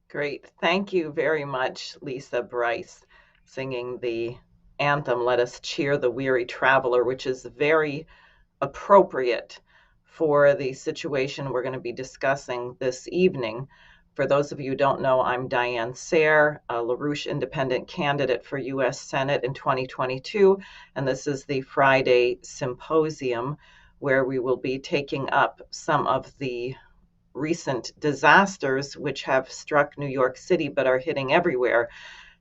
Great. Thank you very much, Lisa Bryce, singing the anthem, Let Us Cheer the Weary Traveler, which is very appropriate for the situation we're going to be discussing this evening. For those of you who don't know, I'm Diane Sare, a LaRouche independent candidate for U.S. Senate in 2022, and this is the Friday Symposium, where we will be taking up some of the recent disasters which have struck New York City but are hitting everywhere.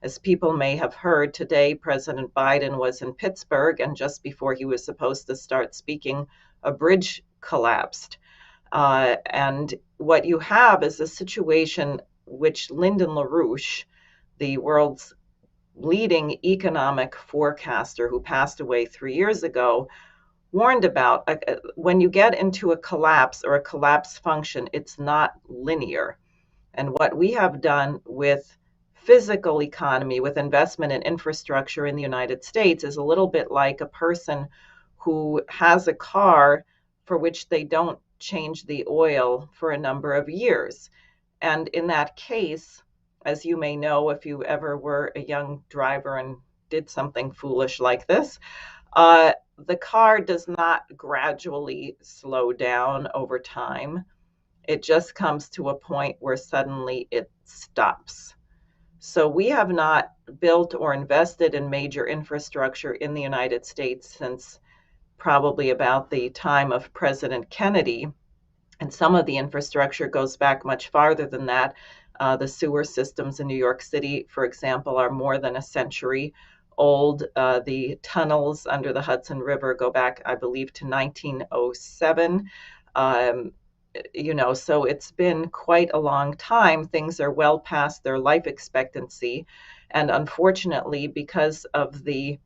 As people may have heard, today President Biden was in Pittsburgh, and just before he was supposed to start speaking, a bridge collapsed. And what you have is a situation which Lyndon LaRouche, the world's leading economic forecaster who passed away 3 years ago, warned about. When you get into a collapse or a collapse function, it's not linear. And what we have done with physical economy, with investment in infrastructure in the United States, is a little bit like a person who has a car for which they don't change the oil for a number of years. And in that case, as you may know, if you ever were a young driver and did something foolish like this, the car does not gradually slow down over time. It just comes to a point where suddenly it stops. So we have not built or invested in major infrastructure in the United States since probably about the time of President Kennedy. And some of the infrastructure goes back much farther than that. The sewer systems in New York City, for example, are more than a century old. The tunnels under the Hudson River go back, I believe, to 1907. So it's been quite a long time. Things are well past their life expectancy. And unfortunately, because of the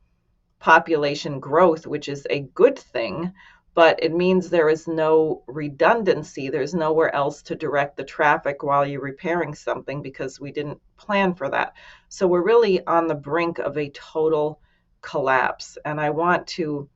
population growth, which is a good thing, but it means there is no redundancy. There's nowhere else to direct the traffic while you're repairing something because we didn't plan for that. So we're really on the brink of a total collapse. And I want to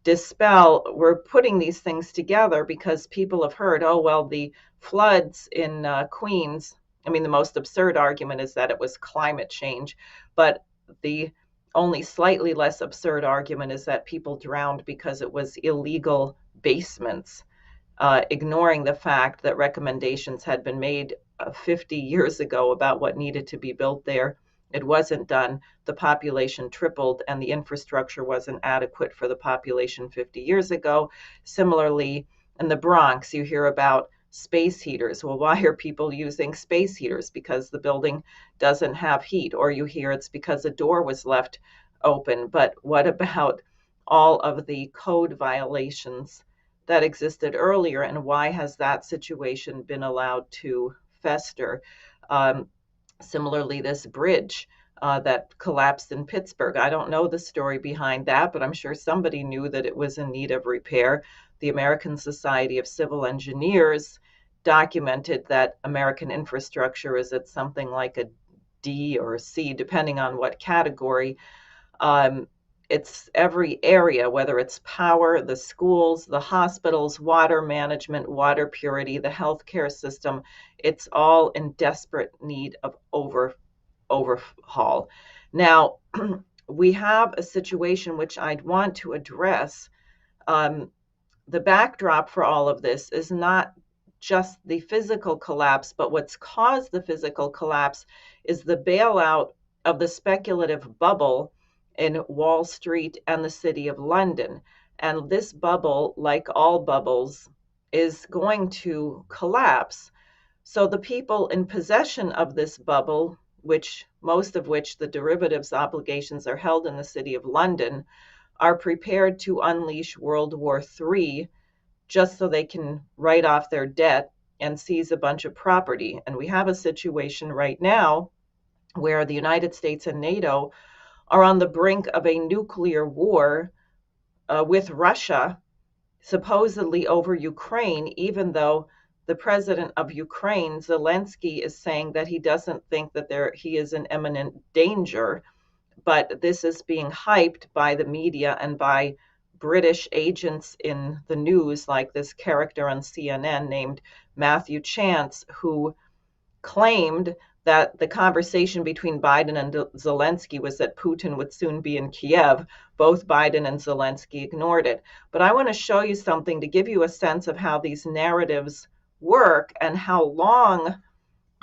dispel, we're putting these things together because people have heard, oh, well, the floods in Queens, I mean, the most absurd argument is that it was climate change, but the only slightly less absurd argument is that people drowned because it was illegal basements, ignoring the fact that recommendations had been made 50 years ago about what needed to be built there. It wasn't done. The population tripled and the infrastructure wasn't adequate for the population 50 years ago. Similarly, in the Bronx, you hear about space heaters. Well, why are people using space heaters? Because the building doesn't have heat. Or you hear it's because a door was left open. But what about all of the code violations that existed earlier, and why has that situation been allowed to fester? Similarly, this bridge that collapsed in Pittsburgh. I don't know the story behind that, but I'm sure somebody knew that it was in need of repair. The American Society of Civil Engineers documented that American infrastructure is at something like a D or a C, depending on what category. It's every area, whether it's power, the schools, the hospitals, water management, water purity, the healthcare system. It's all in desperate need of overhaul. Now, we have a situation which I'd want to address. The backdrop for all of this is not just the physical collapse, but what's caused the physical collapse is the bailout of the speculative bubble in Wall Street and the City of London. And this bubble, like all bubbles, is going to collapse. So the people in possession of this bubble, most of which the derivatives obligations are held in the City of London, are prepared to unleash World War III just so they can write off their debt and seize a bunch of property. And we have a situation right now where the United States and NATO are on the brink of a nuclear war with Russia, supposedly over Ukraine, even though the president of Ukraine, Zelensky, is saying that he doesn't think that he is in imminent danger. But this is being hyped by the media and by British agents in the news, like this character on CNN named Matthew Chance, who claimed that the conversation between Biden and Zelensky was that Putin would soon be in Kiev. Both Biden and Zelensky ignored it. But I want to show you something to give you a sense of how these narratives work and how long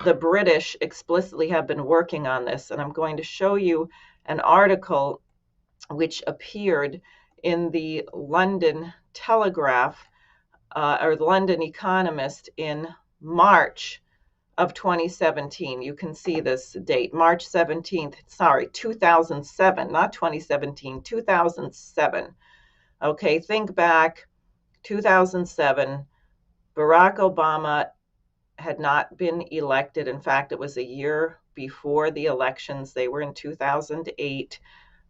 the British explicitly have been working on this. And I'm going to show you an article which appeared in the London Telegraph or the London Economist in March of 2017. You can see this date, March 17th, 2007, not 2017, 2007. Okay, think back, 2007, Barack Obama had not been elected. In fact, it was a year before the elections. They were in 2008.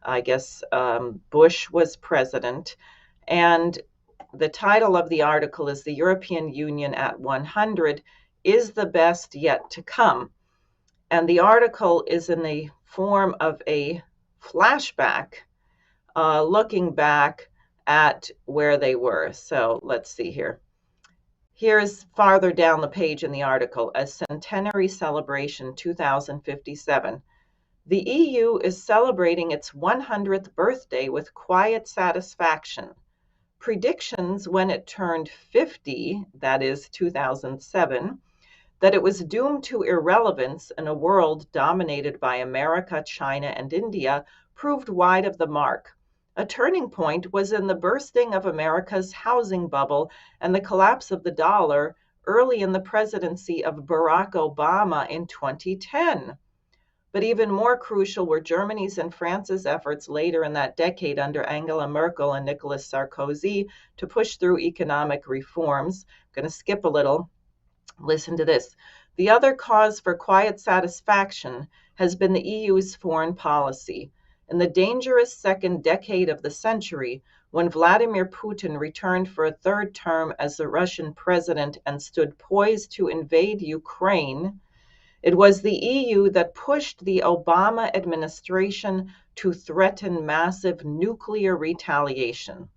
I guess Bush was president. And the title of the article is "The European Union at 100 is the best yet to come." And the article is in the form of a flashback, looking back at where they were. So let's see here. Here's farther down the page in the article, a centenary celebration 2057. The EU is celebrating its 100th birthday with quiet satisfaction. Predictions when it turned 50, that is 2007, that it was doomed to irrelevance in a world dominated by America, China, and India proved wide of the mark. A turning point was in the bursting of America's housing bubble and the collapse of the dollar early in the presidency of Barack Obama in 2010. But even more crucial were Germany's and France's efforts later in that decade under Angela Merkel and Nicolas Sarkozy to push through economic reforms. I'm going to skip a little. Listen to this. The other cause for quiet satisfaction has been the EU's foreign policy. In the dangerous second decade of the century, when Vladimir Putin returned for a third term as the Russian president and stood poised to invade Ukraine, it was the EU that pushed the Obama administration to threaten massive nuclear retaliation.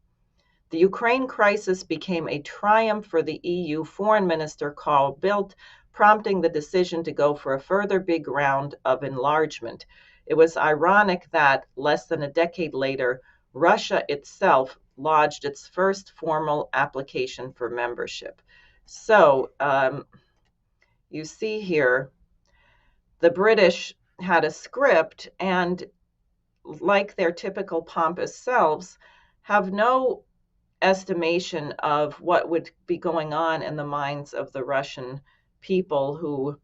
The Ukraine crisis became a triumph for the EU Foreign Minister Carl Bildt, prompting the decision to go for a further big round of enlargement. It was ironic that less than a decade later, Russia itself lodged its first formal application for membership. So you see here, the British had a script, and like their typical pompous selves, have no estimation of what would be going on in the minds of the Russian people who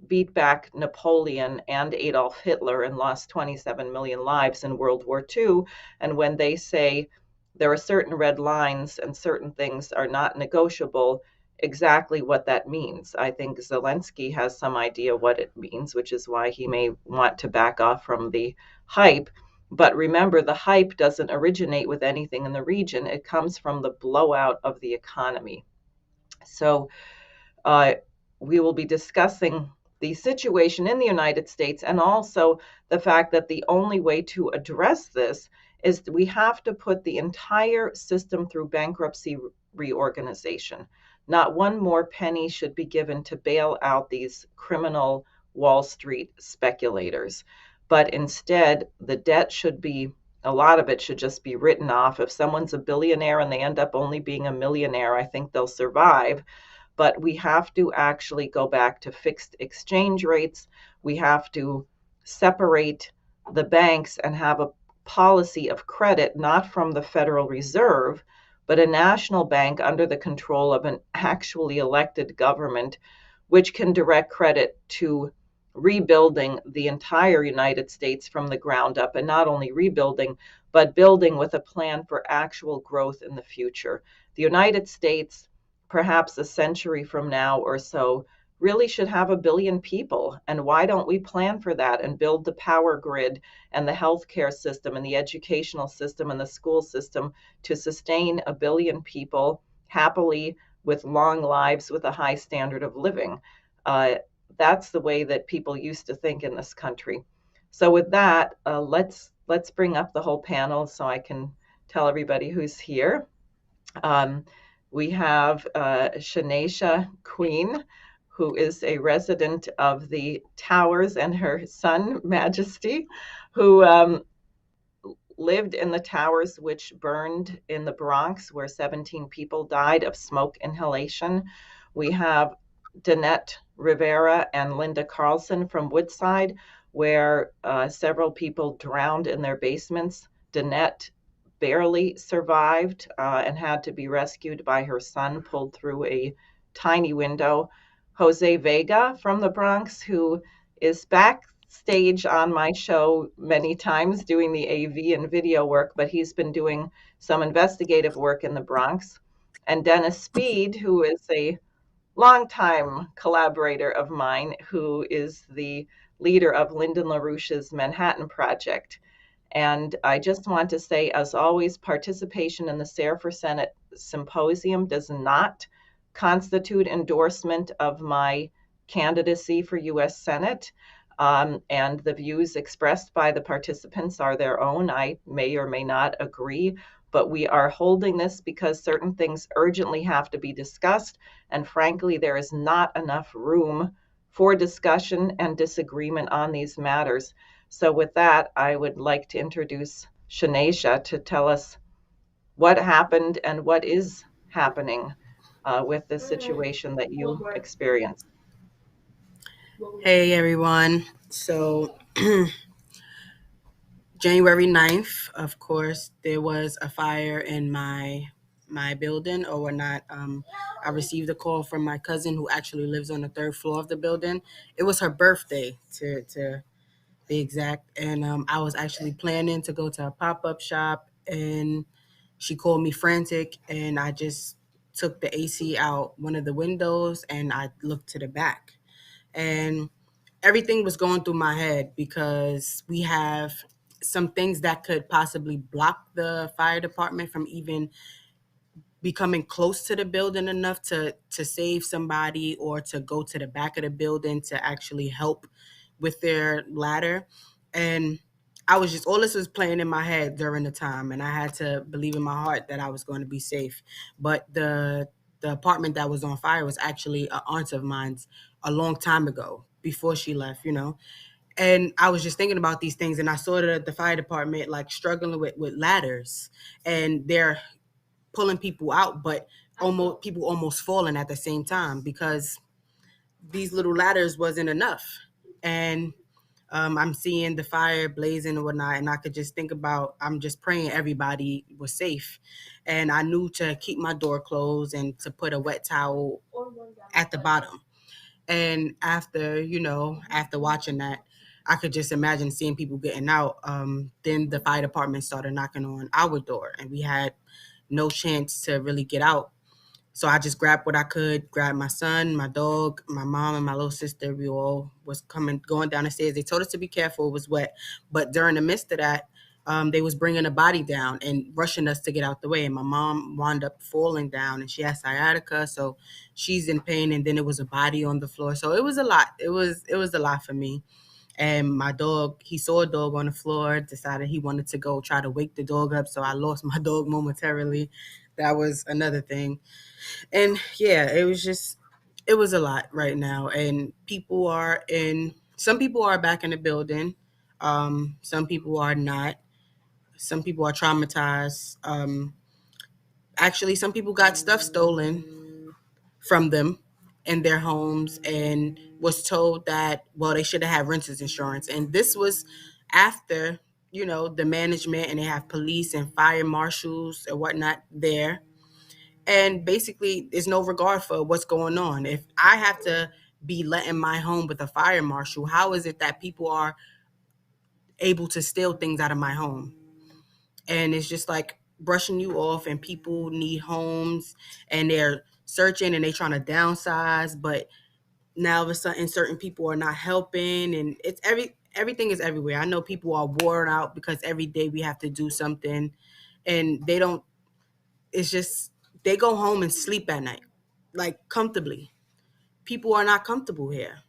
beat back Napoleon and Adolf Hitler and lost 27 million lives in World War II. And when they say there are certain red lines and certain things are not negotiable, exactly what that means. I think Zelensky has some idea what it means, which is why he may want to back off from the hype. But remember, the hype doesn't originate with anything in the region. It comes from the blowout of the economy. So we will be discussing the situation in the United States, and also the fact that the only way to address this is we have to put the entire system through bankruptcy reorganization. Not one more penny should be given to bail out these criminal Wall Street speculators, but instead the debt should be, a lot of it should just be written off. If someone's a billionaire and they end up only being a millionaire, I think they'll survive. But we have to actually go back to fixed exchange rates. We have to separate the banks and have a policy of credit, not from the Federal Reserve, but a national bank under the control of an actually elected government, which can direct credit to rebuilding the entire United States from the ground up, and not only rebuilding, but building with a plan for actual growth in the future. The United States, perhaps a century from now or so, really should have 1 billion people. And why don't we plan for that and build the power grid and the healthcare system and the educational system and the school system to sustain 1 billion people happily with long lives with a high standard of living? That's the way that people used to think in this country. So with that, let's bring up the whole panel so I can tell everybody who's here. We have Chanasia Queen, who is a resident of the Towers, and her son, Majesty, who lived in the Towers, which burned in the Bronx, where 17 people died of smoke inhalation. We have Danette, Rivera, and Linda Carlson from Woodside, where several people drowned in their basements. Danette barely survived and had to be rescued by her son, pulled through a tiny window. Jose Vega from the Bronx, who is backstage on my show many times doing the AV and video work, but he's been doing some investigative work in the Bronx. And Dennis Speed, who is a longtime collaborator of mine, who is the leader of Lyndon LaRouche's Manhattan Project. And I just want to say, as always, participation in the Sare for Senate Symposium does not constitute endorsement of my candidacy for U.S. Senate. And the views expressed by the participants are their own. I may or may not agree, but we are holding this because certain things urgently have to be discussed. And frankly, there is not enough room for discussion and disagreement on these matters. So with that, I would like to introduce Chanasia to tell us what happened and what is happening with the situation that you experienced. Hey everyone. So January 9th, of course, there was a fire in my building, or whatnot. I received a call from my cousin who actually lives on the 3rd floor of the building. It was her birthday, to be exact, and I was actually planning to go to a pop-up shop, and she called me frantic, and I just took the AC out one of the windows and I looked to the back, and everything was going through my head because we have some things that could possibly block the fire department from even becoming close to the building enough to save somebody, or to go to the back of the building to actually help with their ladder. And I was just, all this was playing in my head during the time, and I had to believe in my heart that I was going to be safe. But the apartment that was on fire was actually an aunt of mine's a long time ago, before she left, and I was just thinking about these things, and I saw the fire department like struggling with ladders, and they're pulling people out, but almost falling at the same time, because these little ladders wasn't enough. And I'm seeing the fire blazing and whatnot, and I could just think about, I'm just praying everybody was safe. And I knew to keep my door closed and to put a wet towel at the bottom. And after watching that, I could just imagine seeing people getting out. Then the fire department started knocking on our door, and we had no chance to really get out. So I just grabbed what I could, grabbed my son, my dog, my mom, and my little sister. We all was going down the stairs. They told us to be careful. It was wet. But during the midst of that, they was bringing a body down and rushing us to get out the way. And my mom wound up falling down, and she has sciatica, so she's in pain. And then it was a body on the floor. So it was a lot. It was a lot for me. And my dog, he saw a dog on the floor, decided he wanted to go try to wake the dog up. So I lost my dog momentarily. That was another thing. And yeah, it was a lot right now. And some people are back in the building. Some people are not. Some people are traumatized. Actually, some people got stuff stolen from them in their homes, and was told that, well, they should have had renters insurance. And this was after, the management, and they have police and fire marshals and whatnot there. And basically, there's no regard for what's going on. If I have to be let in my home with a fire marshal, how is it that people are able to steal things out of my home? And it's just like brushing you off, and people need homes, and they're searching, and they're trying to downsize, but now all of a sudden certain people are not helping, and everything is everywhere. I know people are worn out because every day we have to do something, and they don't, it's just, they go home and sleep at night, like, comfortably. People are not comfortable here.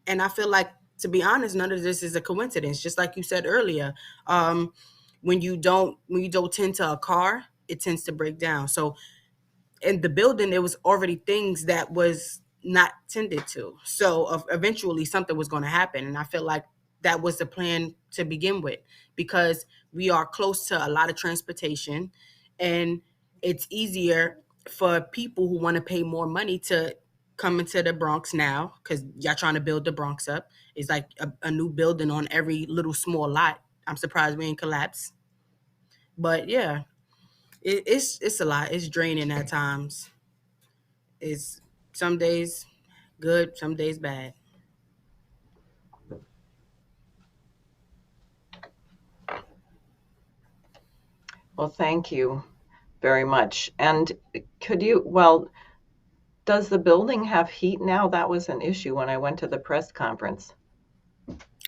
And I feel like, to be honest, none of this is a coincidence. Just like you said earlier, when you don't tend to a car, it tends to break down. So in the building, there was already things that was not tended to. So eventually something was going to happen. And I feel like that was the plan to begin with, because we are close to a lot of transportation, and it's easier for people who want to pay more money to come into the Bronx now, because y'all trying to build the Bronx up. It's like a new building on every little small lot. I'm surprised we ain't collapsed. But yeah, it's a lot. It's draining at times. It's some days good, some days bad. Well, thank you very much. And does the building have heat now? That was an issue when I went to the press conference.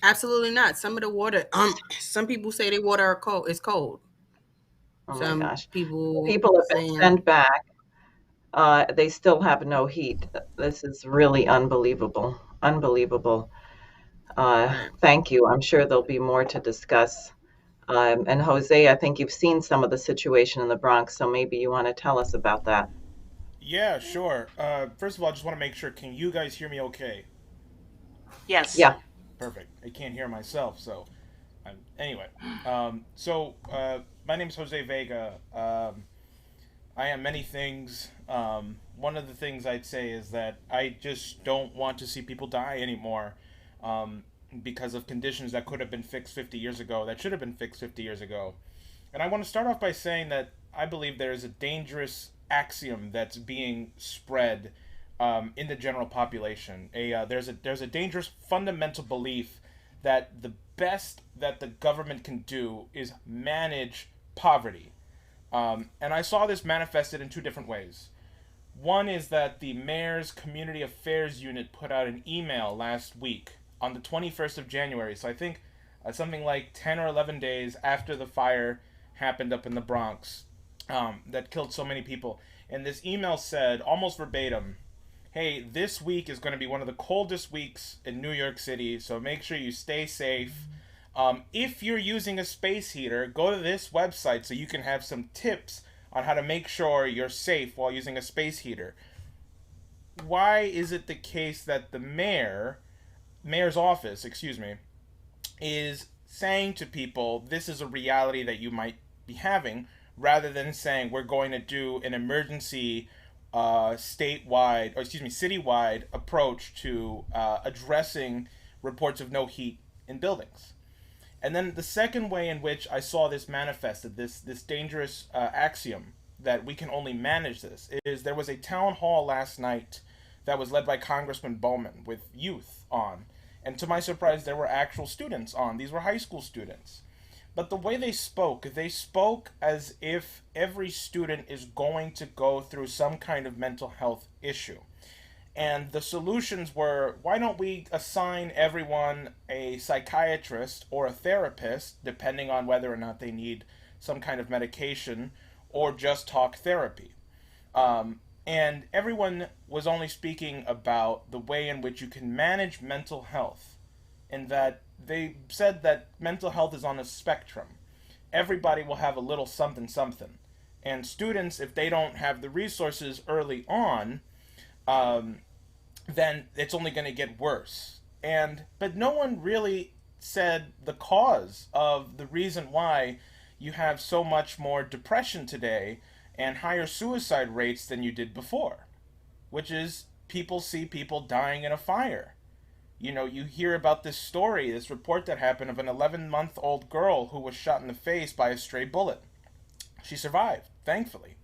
Absolutely not. Some of the water, some people say they water are cold. It's cold. Oh my Some gosh. people People have been saying, sent back. They still have no heat. This is really unbelievable. Unbelievable. right. Thank you. I'm sure there'll be more to discuss. And Jose, I think you've seen some of the situation in the Bronx, so maybe you want to tell us about that. Yeah, sure. First of all, I just want to make sure. Can you guys hear me okay? Yes. Yeah. Perfect. I can't hear myself, so anyway. My name is Jose Vega. I am many things. One of the things I'd say is that I just don't want to see people die anymore, um, because of conditions that could have been fixed 50 years ago, that should have been fixed 50 years ago. And I want to start off by saying that I believe there is a dangerous axiom that's being spread, in the general population. There's a dangerous fundamental belief that the best that the government can do is manage poverty. And I saw this manifested in two different ways. One is that the mayor's community affairs unit put out an email last week on the 21st of January. So I think something like 10 or 11 days after the fire happened up in the Bronx that killed so many people. And this email said, almost verbatim, hey, this week is going to be one of the coldest weeks in New York City, so make sure you stay safe. If you're using a space heater, go to this website so you can have some tips on how to make sure you're safe while using a space heater. Why is it the case that the mayor's office, is saying to people, this is a reality that you might be having, rather than saying we're going to do an emergency citywide approach to addressing reports of no heat in buildings? And then the second way in which I saw this manifested, this dangerous axiom that we can only manage this, is there was a town hall last night that was led by Congressman Bowman with youth on. And to my surprise, there were actual students on. These were high school students. But the way they spoke as if every student is going to go through some kind of mental health issue. And the solutions were, why don't we assign everyone a psychiatrist or a therapist, depending on whether or not they need some kind of medication, or just talk therapy. And everyone was only speaking about the way in which you can manage mental health, and that they said that mental health is on a spectrum. Everybody will have a little something something. And students, if they don't have the resources early on, then it's only going to get worse. But no one really said the cause of the reason why you have so much more depression today and higher suicide rates than you did before, which is people see people dying in a fire. You know, you hear about this report that happened of an 11-month-old girl who was shot in the face by a stray bullet. She survived, thankfully.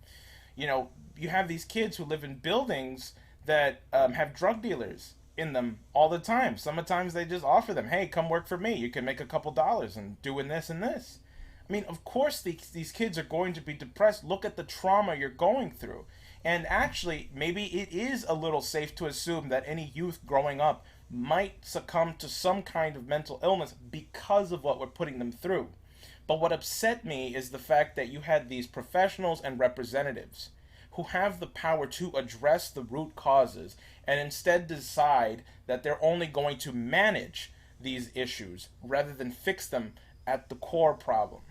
You know, you have these kids who live in buildings that have drug dealers in them all the time. Sometimes they just offer them, hey, come work for me. You can make a couple dollars and doing this and this. I mean, of course these kids are going to be depressed. Look at the trauma you're going through. And actually, maybe it is a little safe to assume that any youth growing up might succumb to some kind of mental illness because of what we're putting them through. But what upset me is the fact that you had these professionals and representatives who have the power to address the root causes and instead decide that they're only going to manage these issues rather than fix them at the core problem.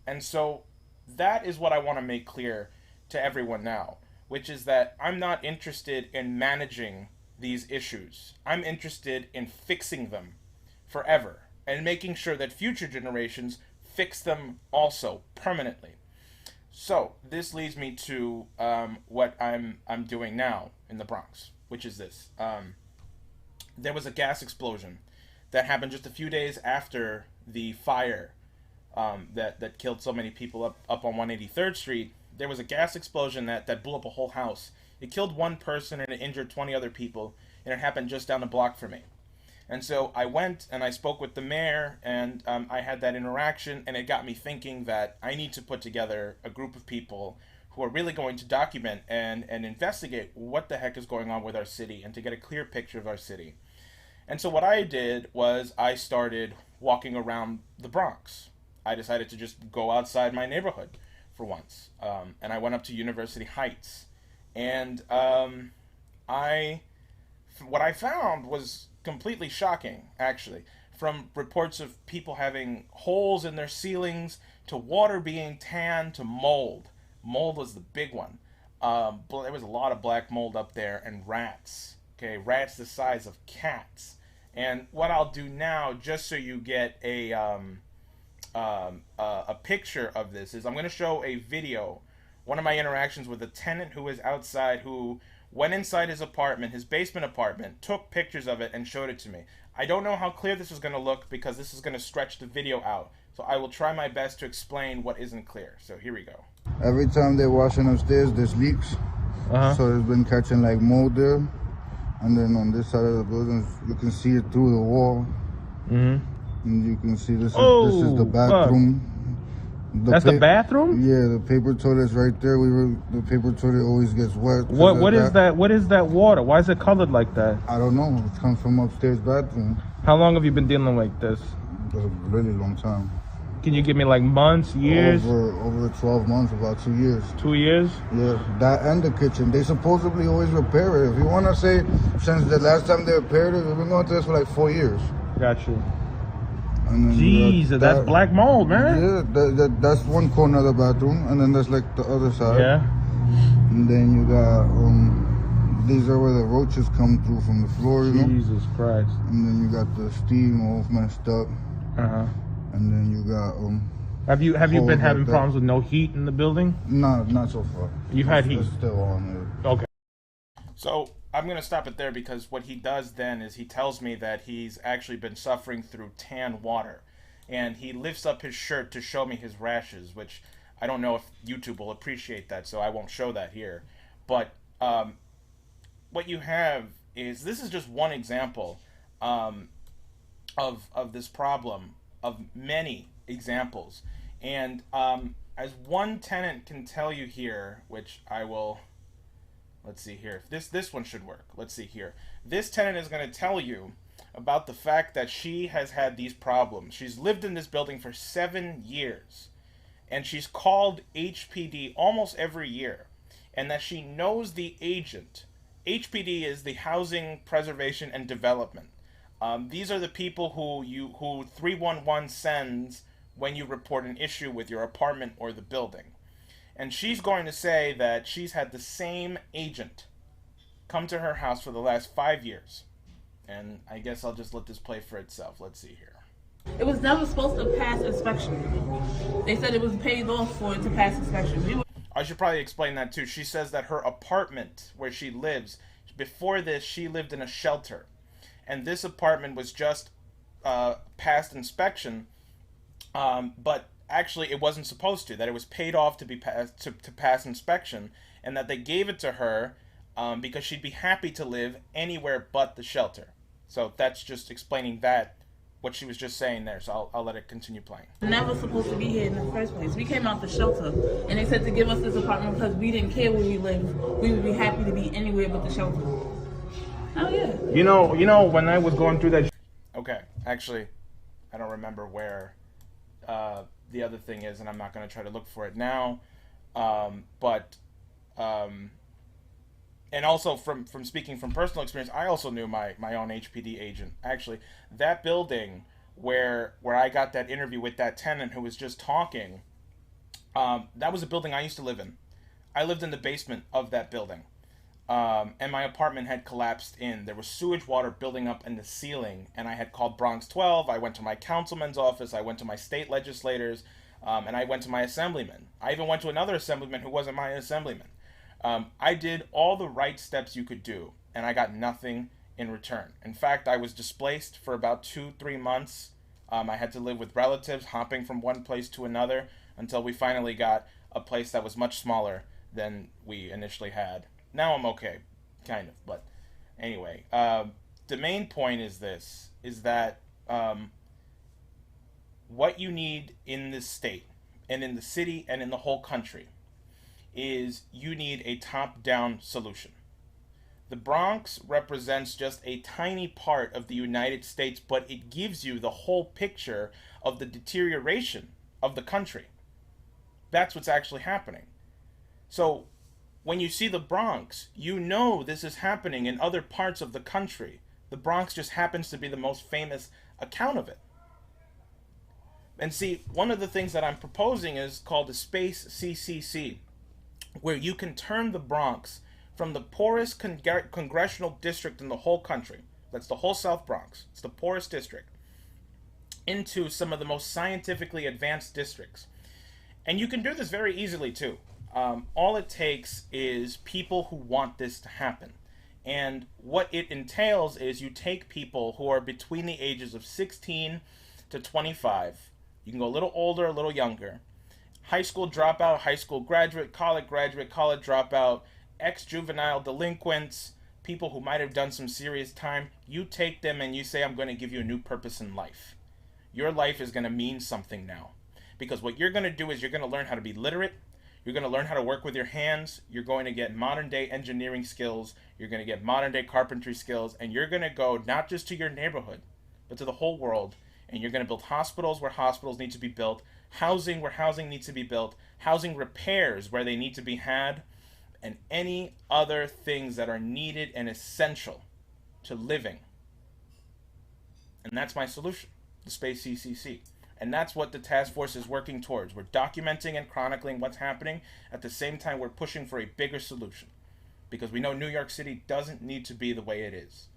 And so that is what I want to make clear to everyone now, which is that I'm not interested in managing these issues. I'm interested in fixing them forever and making sure that future generations fix them also permanently. So this leads me to what I'm doing now in the Bronx, which is this. There was a gas explosion that happened just a few days after the fire that killed so many people up on 183rd Street. There was a gas explosion that blew up a whole house. It killed one person and it injured 20 other people, and it happened just down the block from me. And so I went and I spoke with the mayor, and I had that interaction, and it got me thinking that I need to put together a group of people who are really going to document and investigate what the heck is going on with our city and to get a clear picture of our city. And so what I did was I started walking around the Bronx. I decided to just go outside my neighborhood for once. And I went up to University Heights. And what I found was completely shocking, actually. From reports of people having holes in their ceilings, to water being tan, to mold. Mold was the big one. There was a lot of black mold up there, and rats. Okay, rats the size of cats. And what I'll do now, just so you get a picture of this, is I'm going to show a video, one of my interactions with a tenant who was outside, who went inside his apartment, his basement apartment, took pictures of it and showed it to me. I don't know how clear this is going to look because this is going to stretch the video out. So I will try my best to explain what isn't clear. So here we go. Every time they're washing upstairs, there's leaks. So it's been catching like mold there. And then on this side of the building, you can see it through the wall. And you can see this is the bathroom. That's the bathroom? Yeah, the paper toilet's right there. The paper toilet always gets wet. What is that? What is that water? Why is it colored like that? I don't know. It comes from upstairs bathroom. How long have you been dealing like this? That's a really long time. Can you give me like months, years? Over 12 months, about 2 years. 2 years? Yeah, that and the kitchen. They supposedly always repair it. If you want to say, since the last time they repaired it, we've been going through this for like 4 years. Got you. And then Jesus, that's black mold, man. Yeah, that's one corner of the bathroom, and then there's like the other side. Yeah. And then you got these are where the roaches come through from the floor, you know. Jesus Christ. And then you got the steam all messed up. And then you got Have you been having like problems with no heat in the building? No, not so far. You've had heat. It's still on there. Okay. So I'm going to stop it there, because what he does then is he tells me that he's actually been suffering through tan water. And he lifts up his shirt to show me his rashes, which I don't know if YouTube will appreciate that, so I won't show that here. But what you have is, this is just one example of this problem, of many examples. And as one tenant can tell you here, which I will... Let's see here. This one should work. Let's see here. This tenant is going to tell you about the fact that she has had these problems. She's lived in this building for 7 years, and she's called HPD almost every year, and that she knows the agent. HPD is the Housing Preservation and Development. These are the people who 311 sends when you report an issue with your apartment or the building. And she's going to say that she's had the same agent come to her house for the last 5 years. And I guess I'll just let this play for itself. Let's see here. It was never supposed to pass inspection. They said it was paid off for it to pass inspection. I should probably explain that too. She says that her apartment where she lives, before this, she lived in a shelter. And this apartment was just passed inspection, but actually it wasn't supposed to, that it was paid off to be passed to pass inspection, and that they gave it to her because she'd be happy to live anywhere but the shelter. So that's just explaining that, what she was just saying there. So I'll let it continue playing. Never supposed to be here in the first place. We came out the shelter, and they said to give us this apartment because we didn't care where we lived. We would be happy to be anywhere but the shelter. Oh yeah. You know when I was going through that. Okay, actually, I don't remember where the other thing is, and I'm not going to try to look for it now. And also from speaking from personal experience, I also knew my own HPD agent. Actually, that building where I got that interview with that tenant who was just talking, that was a building I used to live in. I lived in the basement of that building. And my apartment had collapsed in. There was sewage water building up in the ceiling, and I had called Bronx 12. I went to my councilman's office. I went to my state legislators, and I went to my assemblyman. I even went to another assemblyman who wasn't my assemblyman. I did all the right steps you could do, and I got nothing in return. In fact, I was displaced for about 2-3 months. I had to live with relatives, hopping from one place to another, until we finally got a place that was much smaller than we initially had. Now I'm okay, kind of, but anyway, the main point is this, is that what you need in this state, and in the city, and in the whole country, is you need a top-down solution. The Bronx represents just a tiny part of the United States, but it gives you the whole picture of the deterioration of the country. That's what's actually happening. So when you see the Bronx, you know this is happening in other parts of the country. The Bronx just happens to be the most famous account of it. And see, one of the things that I'm proposing is called a space CCC, where you can turn the Bronx from the poorest congressional district in the whole country, that's the whole South Bronx, it's the poorest district, into some of the most scientifically advanced districts. And you can do this very easily too. All it takes is people who want this to happen. And what it entails is you take people who are between the ages of 16 to 25. You can go a little older, a little younger. High school dropout, high school graduate, college dropout, ex-juvenile delinquents, people who might have done some serious time. You take them and you say, I'm going to give you a new purpose in life. Your life is going to mean something now. Because what you're going to do is you're going to learn how to be literate. You're going to learn how to work with your hands. You're going to get modern day engineering skills. You're going to get modern day carpentry skills. And you're going to go not just to your neighborhood, but to the whole world. And you're going to build hospitals where hospitals need to be built, housing where housing needs to be built, housing repairs where they need to be had, and any other things that are needed and essential to living. And that's my solution, the Space CCC. And that's what the task force is working towards. We're documenting and chronicling what's happening. At the same time, we're pushing for a bigger solution, because we know New York City doesn't need to be the way it is.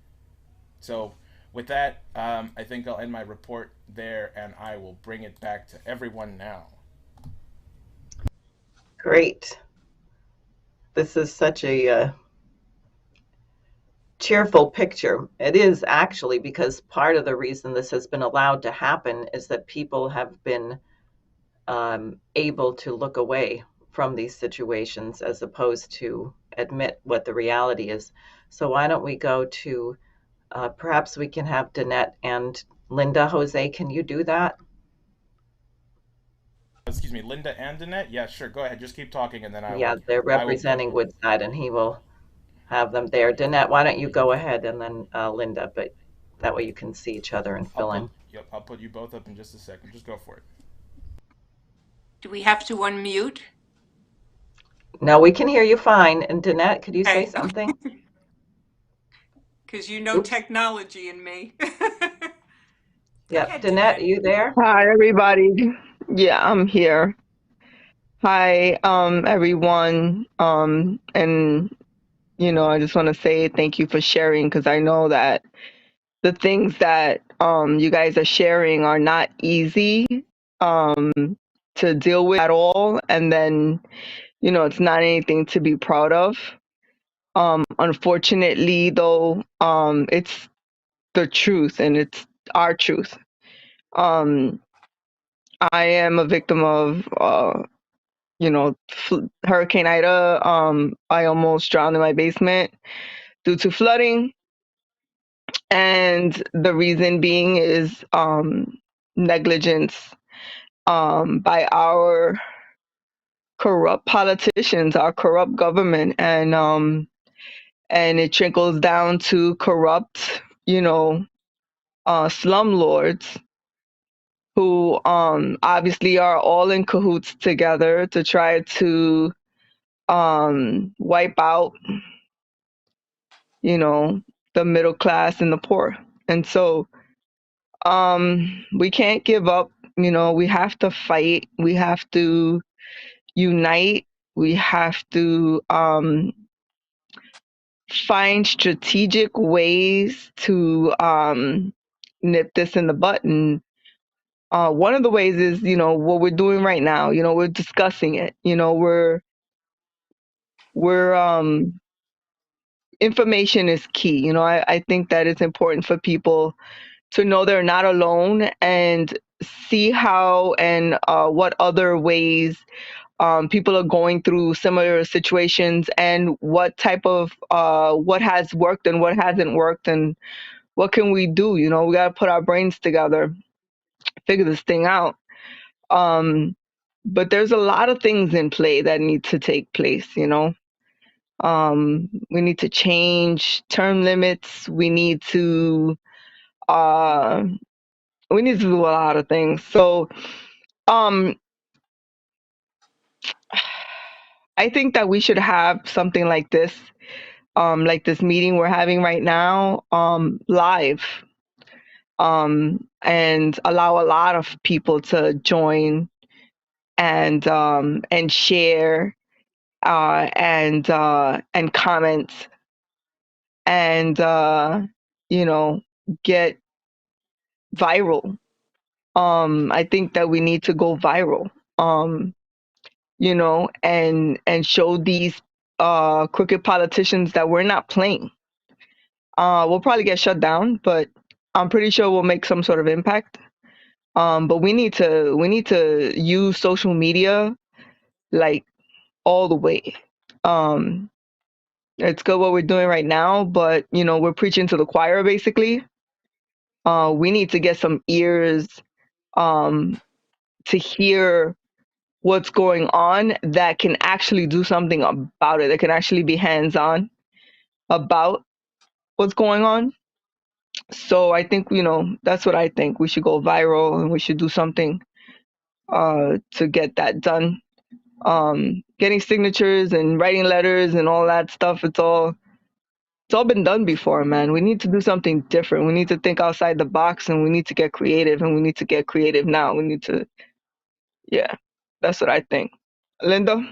So with that, I think I'll end my report there, and I will bring it back to everyone now. Great. This is such a cheerful picture. It is actually, because part of the reason this has been allowed to happen is that people have been able to look away from these situations as opposed to admit what the reality is. So why don't we go to, perhaps we can have Danette and Linda. Jose, can you do that? Excuse me, Linda and Danette? Yeah, sure. Go ahead. Just keep talking, and then I will. Yeah, they're representing Woodside, and he will have them there. Danette, why don't you go ahead, and then Linda, but that way you can see each other and fill in. Yep, I'll put you both up in just a second. Just go for it. Do we have to unmute? No, we can hear you fine. And Danette, could you say something? Because you know Oops. Technology and me. Yeah, Danette, are you there? Hi, everybody. Yeah, I'm here. Hi, everyone. And I just want to say thank you for sharing, because I know that the things that you guys are sharing are not easy to deal with at all. And then, it's not anything to be proud of. Unfortunately, though, it's the truth, and it's our truth. I am a victim of, Hurricane Ida. I almost drowned in my basement due to flooding. And the reason being is negligence by our corrupt politicians, our corrupt government. And it trickles down to corrupt, slumlords who obviously are all in cahoots together to try to wipe out, the middle class and the poor. And so we can't give up. We have to fight. We have to unite. We have to find strategic ways to nip this in the butt. And one of the ways is, what we're doing right now. We're discussing it. We're information is key. I think that it's important for people to know they're not alone, and see how and what other ways people are going through similar situations, and what type of what has worked and what hasn't worked, and what can we do. We got to put our brains together, figure this thing out. But there's a lot of things in play that need to take place. We need to change term limits. We need to do a lot of things. So I think that we should have something like this meeting we're having right now, live, and allow a lot of people to join and share and comment and get viral. I think that we need to go viral. And show these crooked politicians that we're not playing. We'll probably get shut down, but I'm pretty sure we'll make some sort of impact. But we need to use social media like all the way. It's good what we're doing right now, but we're preaching to the choir basically. We need to get some ears to hear what's going on that can actually do something about it, that can actually be hands-on about what's going on. So I think, that's what I think. We should go viral and we should do something to get that done. Getting signatures and writing letters and all that stuff, it's all been done before, man. We need to do something different. We need to think outside the box and we need to get creative, and we need to get creative now. We need to, yeah, that's what I think. Linda?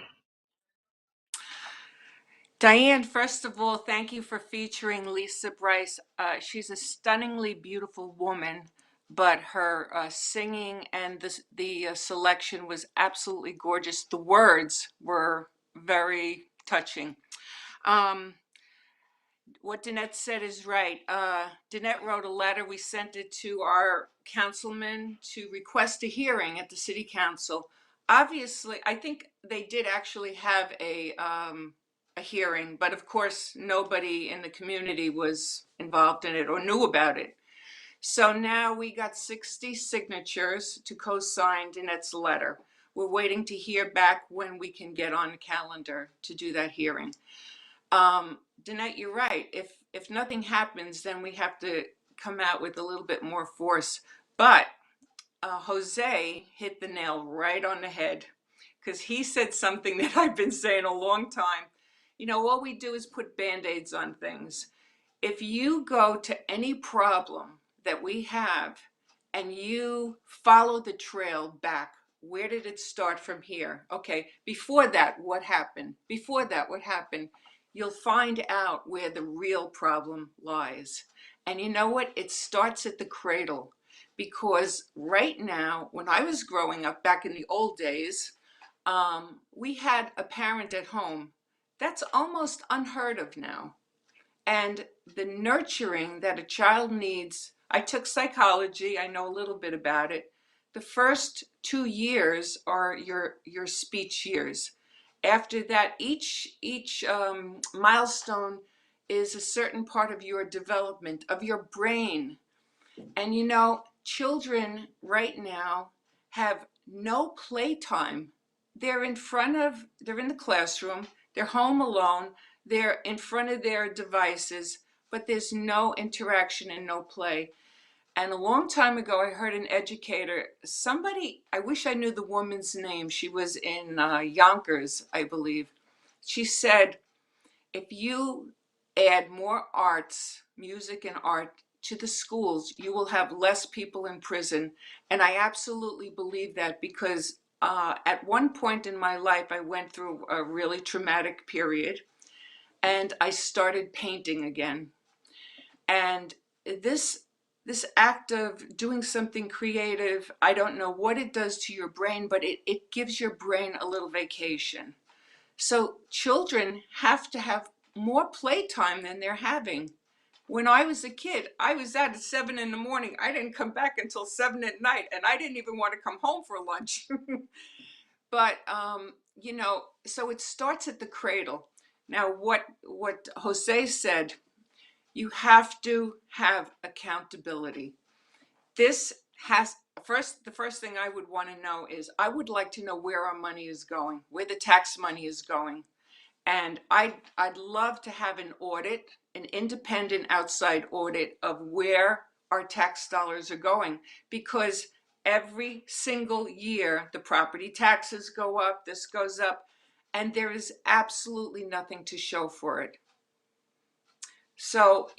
Diane, first of all, thank you for featuring Lisa Bryce. She's a stunningly beautiful woman, but her singing and the selection was absolutely gorgeous. The words were very touching. What Danette said is right. Danette wrote a letter. We sent it to our councilman to request a hearing at the city council. Obviously, I think they did actually have a hearing, but of course, nobody in the community was involved in it or knew about it. So now we got 60 signatures to co-sign Danette's letter. We're waiting to hear back when we can get on the calendar to do that hearing. Danette, you're right. If nothing happens, then we have to come out with a little bit more force. But Jose hit the nail right on the head, because he said something that I've been saying a long time. All we do is put Band-Aids on things. If you go to any problem that we have and you follow the trail back, where did it start from here? Okay, before that, what happened? Before that, what happened? You'll find out where the real problem lies. And you know what? It starts at the cradle. Because right now, when I was growing up back in the old days, we had a parent at home. That's almost unheard of now. And the nurturing that a child needs, I took psychology, I know a little bit about it. The first 2 years are your speech years. After that, each milestone is a certain part of your development, of your brain. And children right now have no playtime. They're in the classroom, they're home alone, they're in front of their devices, but there's no interaction and no play. And a long time ago, I heard an educator, I wish I knew the woman's name. She was in Yonkers, I believe. She said, if you add more arts, music and art to the schools, you will have less people in prison. And I absolutely believe that, because at one point in my life, I went through a really traumatic period and I started painting again. And this act of doing something creative, I don't know what it does to your brain, but it gives your brain a little vacation. So children have to have more playtime than they're having. When I was a kid, I was out at 7 in the morning. I didn't come back until 7 at night, and I didn't even want to come home for lunch. But, so it starts at the cradle. Now, what Jose said, you have to have accountability. The first thing I would want to know is, I would like to know where our money is going, where the tax money is going. And I'd love to have an audit, an independent outside audit of where our tax dollars are going, because every single year the property taxes go up, this goes up, and there is absolutely nothing to show for it. So,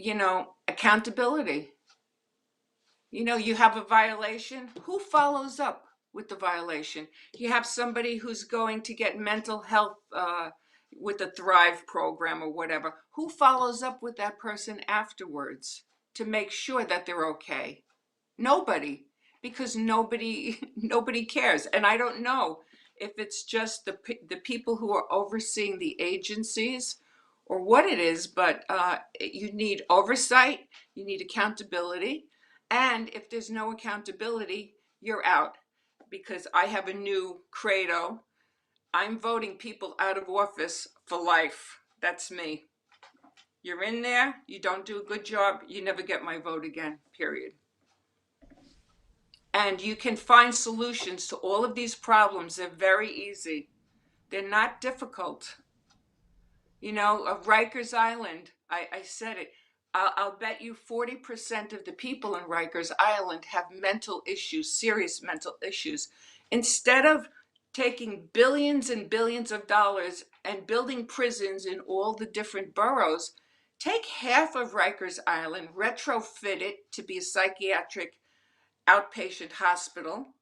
accountability. You have a violation, who follows up with the violation? You have somebody who's going to get mental health with a Thrive program or whatever. Who follows up with that person afterwards to make sure that they're okay? Nobody, because nobody cares. And I don't know if it's just the people who are overseeing the agencies or what it is, but you need oversight, you need accountability. And if there's no accountability, you're out. Because I have a new credo. I'm voting people out of office for life. That's me. You're in there, you don't do a good job, you never get my vote again, period. And you can find solutions to all of these problems. They're very easy. They're not difficult. Of Rikers Island, I said it. I'll bet you 40% of the people in Rikers Island have mental issues, serious mental issues. Instead of taking billions and billions of dollars and building prisons in all the different boroughs, take half of Rikers Island, retrofit it to be a psychiatric outpatient hospital,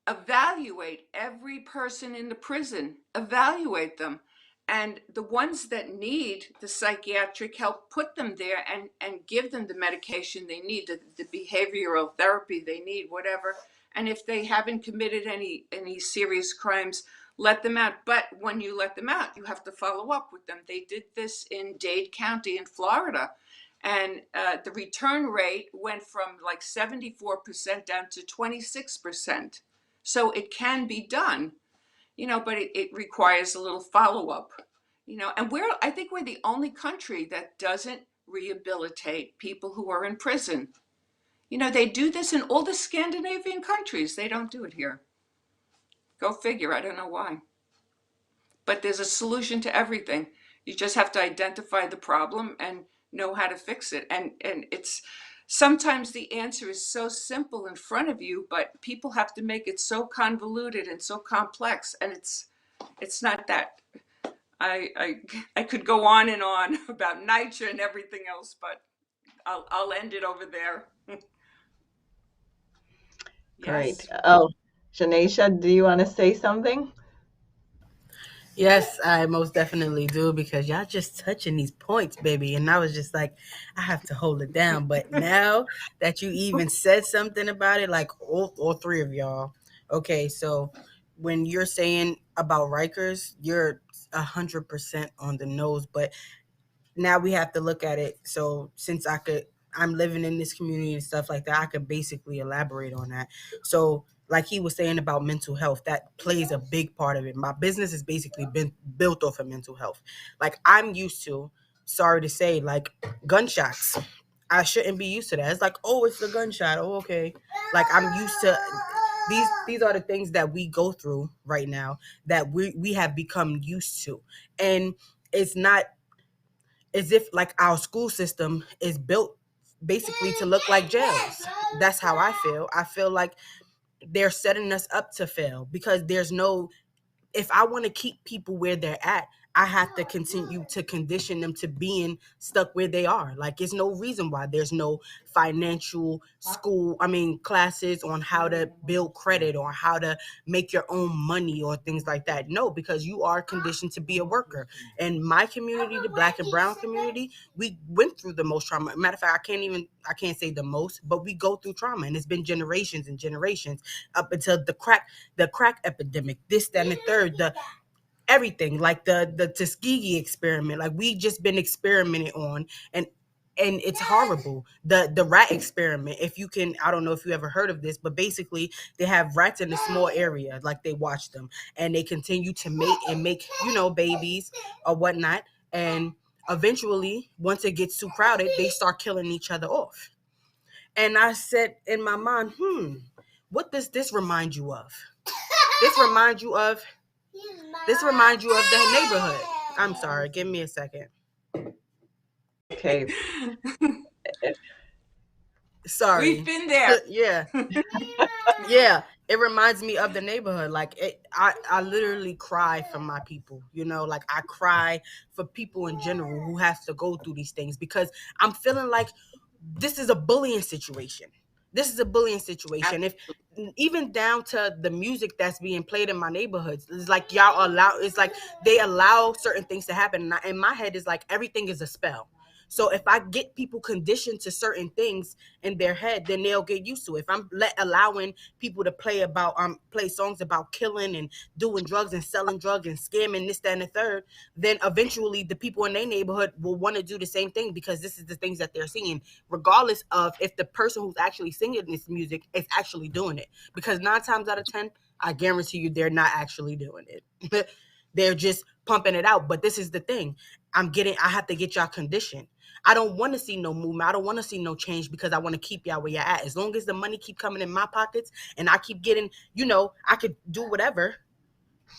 evaluate every person in the prison, evaluate them. And the ones that need the psychiatric help, put them there and give them the medication they need, the behavioral therapy they need, whatever. And if they haven't committed any serious crimes, let them out. But when you let them out, you have to follow up with them. They did this in Dade County in Florida. And the return rate went from like 74% down to 26%. So it can be done, but it requires a little follow-up, and I think we're the only country that doesn't rehabilitate people who are in prison. They do this in all the Scandinavian countries. They don't do it here. Go figure. I don't know why. But there's a solution to everything. You just have to identify the problem and know how to fix it. And it's sometimes the answer is so simple in front of you, but people have to make it so convoluted and so complex. And it's not that. I could go on and on about NYCHA and everything else, but I'll end it over there. Great. Oh, Chanasia, do you want to say something? Yes, I most definitely do, because y'all just touching these points, baby. And I was just like, I have to hold it down. But now that you even said something about it, like all three of y'all. Okay, so when you're saying about Rikers, you're 100% on the nose. But now we have to look at it. So since I'm living in this community and stuff like that, I could basically elaborate on that. So like he was saying about mental health, that plays a big part of it. My business has basically been built off of mental health. Like I'm used to, sorry to say, like gunshots. I shouldn't be used to that. It's like, oh, it's a gunshot. Oh, okay. Like I'm used to these are the things that we go through right now that we have become used to. And it's not as if like our school system is built basically to look like jails. That's how I feel. I feel like they're setting us up to fail, because if I want to keep people where they're at, I have to continue to condition them to being stuck where they are. Like, there's no reason why there's no financial classes on how to build credit or how to make your own money or things like that. No, because you are conditioned to be a worker. And my community, the Black and Brown community, we went through the most trauma. Matter of fact, I can't say the most, but we go through trauma, and it's been generations and generations up until the crack epidemic, this, that, and the third, everything, like the Tuskegee experiment, like we just been experimented on, and it's horrible. The rat experiment, I don't know if you ever heard of this, but basically they have rats in a small area, like they watch them and they continue to mate and make, babies or whatnot. And eventually, once it gets too crowded, they start killing each other off. And I said in my mind, what does this remind you of? This reminds you of the neighborhood. I'm sorry. Give me a second. Okay. Sorry. We've been there. Yeah. Yeah. It reminds me of the neighborhood. Like I literally cry for my people, like I cry for people in general who have to go through these things, because I'm feeling like this is a bullying situation. If even down to the music that's being played in my neighborhoods, it's like it's like they allow certain things to happen. And in my head is like everything is a spell. So if I get people conditioned to certain things in their head, then they'll get used to it. If I'm allowing people to play songs about killing and doing drugs and selling drugs and scamming this, that, and the third, then eventually the people in their neighborhood will want to do the same thing, because this is the things that they're seeing, regardless of if the person who's actually singing this music is actually doing it. Because 9 times out of 10, I guarantee you they're not actually doing it. They're just pumping it out. But this is the thing. I have to get y'all conditioned. I don't want to see no movement. I don't want to see no change, because I want to keep y'all where you're at. As long as the money keep coming in my pockets and I keep getting, I could do whatever,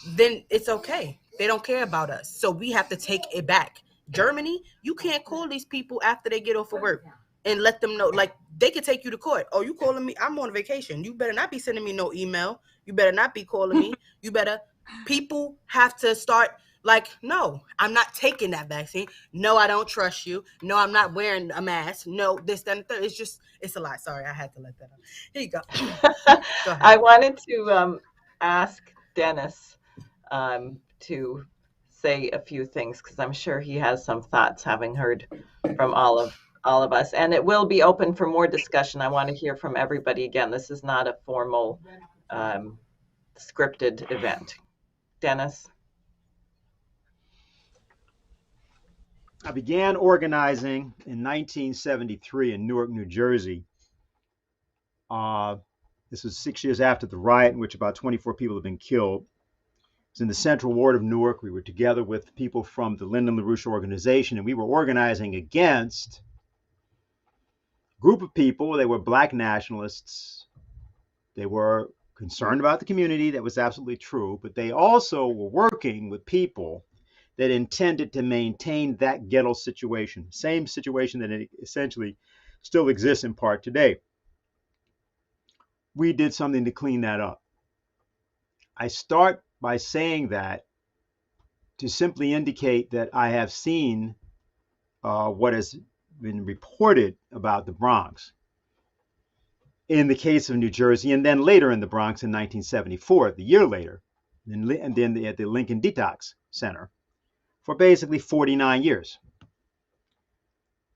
then it's okay. They don't care about us. So we have to take it back. Germany, you can't call these people after they get off of work and let them know, like, they could take you to court. Oh, you calling me? I'm on vacation. You better not be sending me no email. You better not be calling me. You better, people have to start like, no, I'm not taking that vaccine. No, I don't trust you. No, I'm not wearing a mask. No, this, that, and third. It's just, it's a lot. Sorry, I had to let that out. Here you go. Go ahead. I wanted to ask Dennis to say a few things because I'm sure he has some thoughts, having heard from all of us. And it will be open for more discussion. I want to hear from everybody again. This is not a formal scripted event. Dennis? I began organizing in 1973 in Newark, New Jersey. This was 6 years after the riot in which about 24 people had been killed. It was in the Central Ward of Newark. We were together with people from the Lyndon LaRouche organization, and we were organizing against a group of people. They were Black nationalists. They were concerned about the community. That was absolutely true. But they also were working with people that intended to maintain that ghetto situation, same situation that it essentially still exists in part today. We did something to clean that up. I start by saying that to simply indicate that I have seen what has been reported about the Bronx in the case of New Jersey, and then later in the Bronx in 1974, the year later, and then at the Lincoln Detox Center for basically 49 years.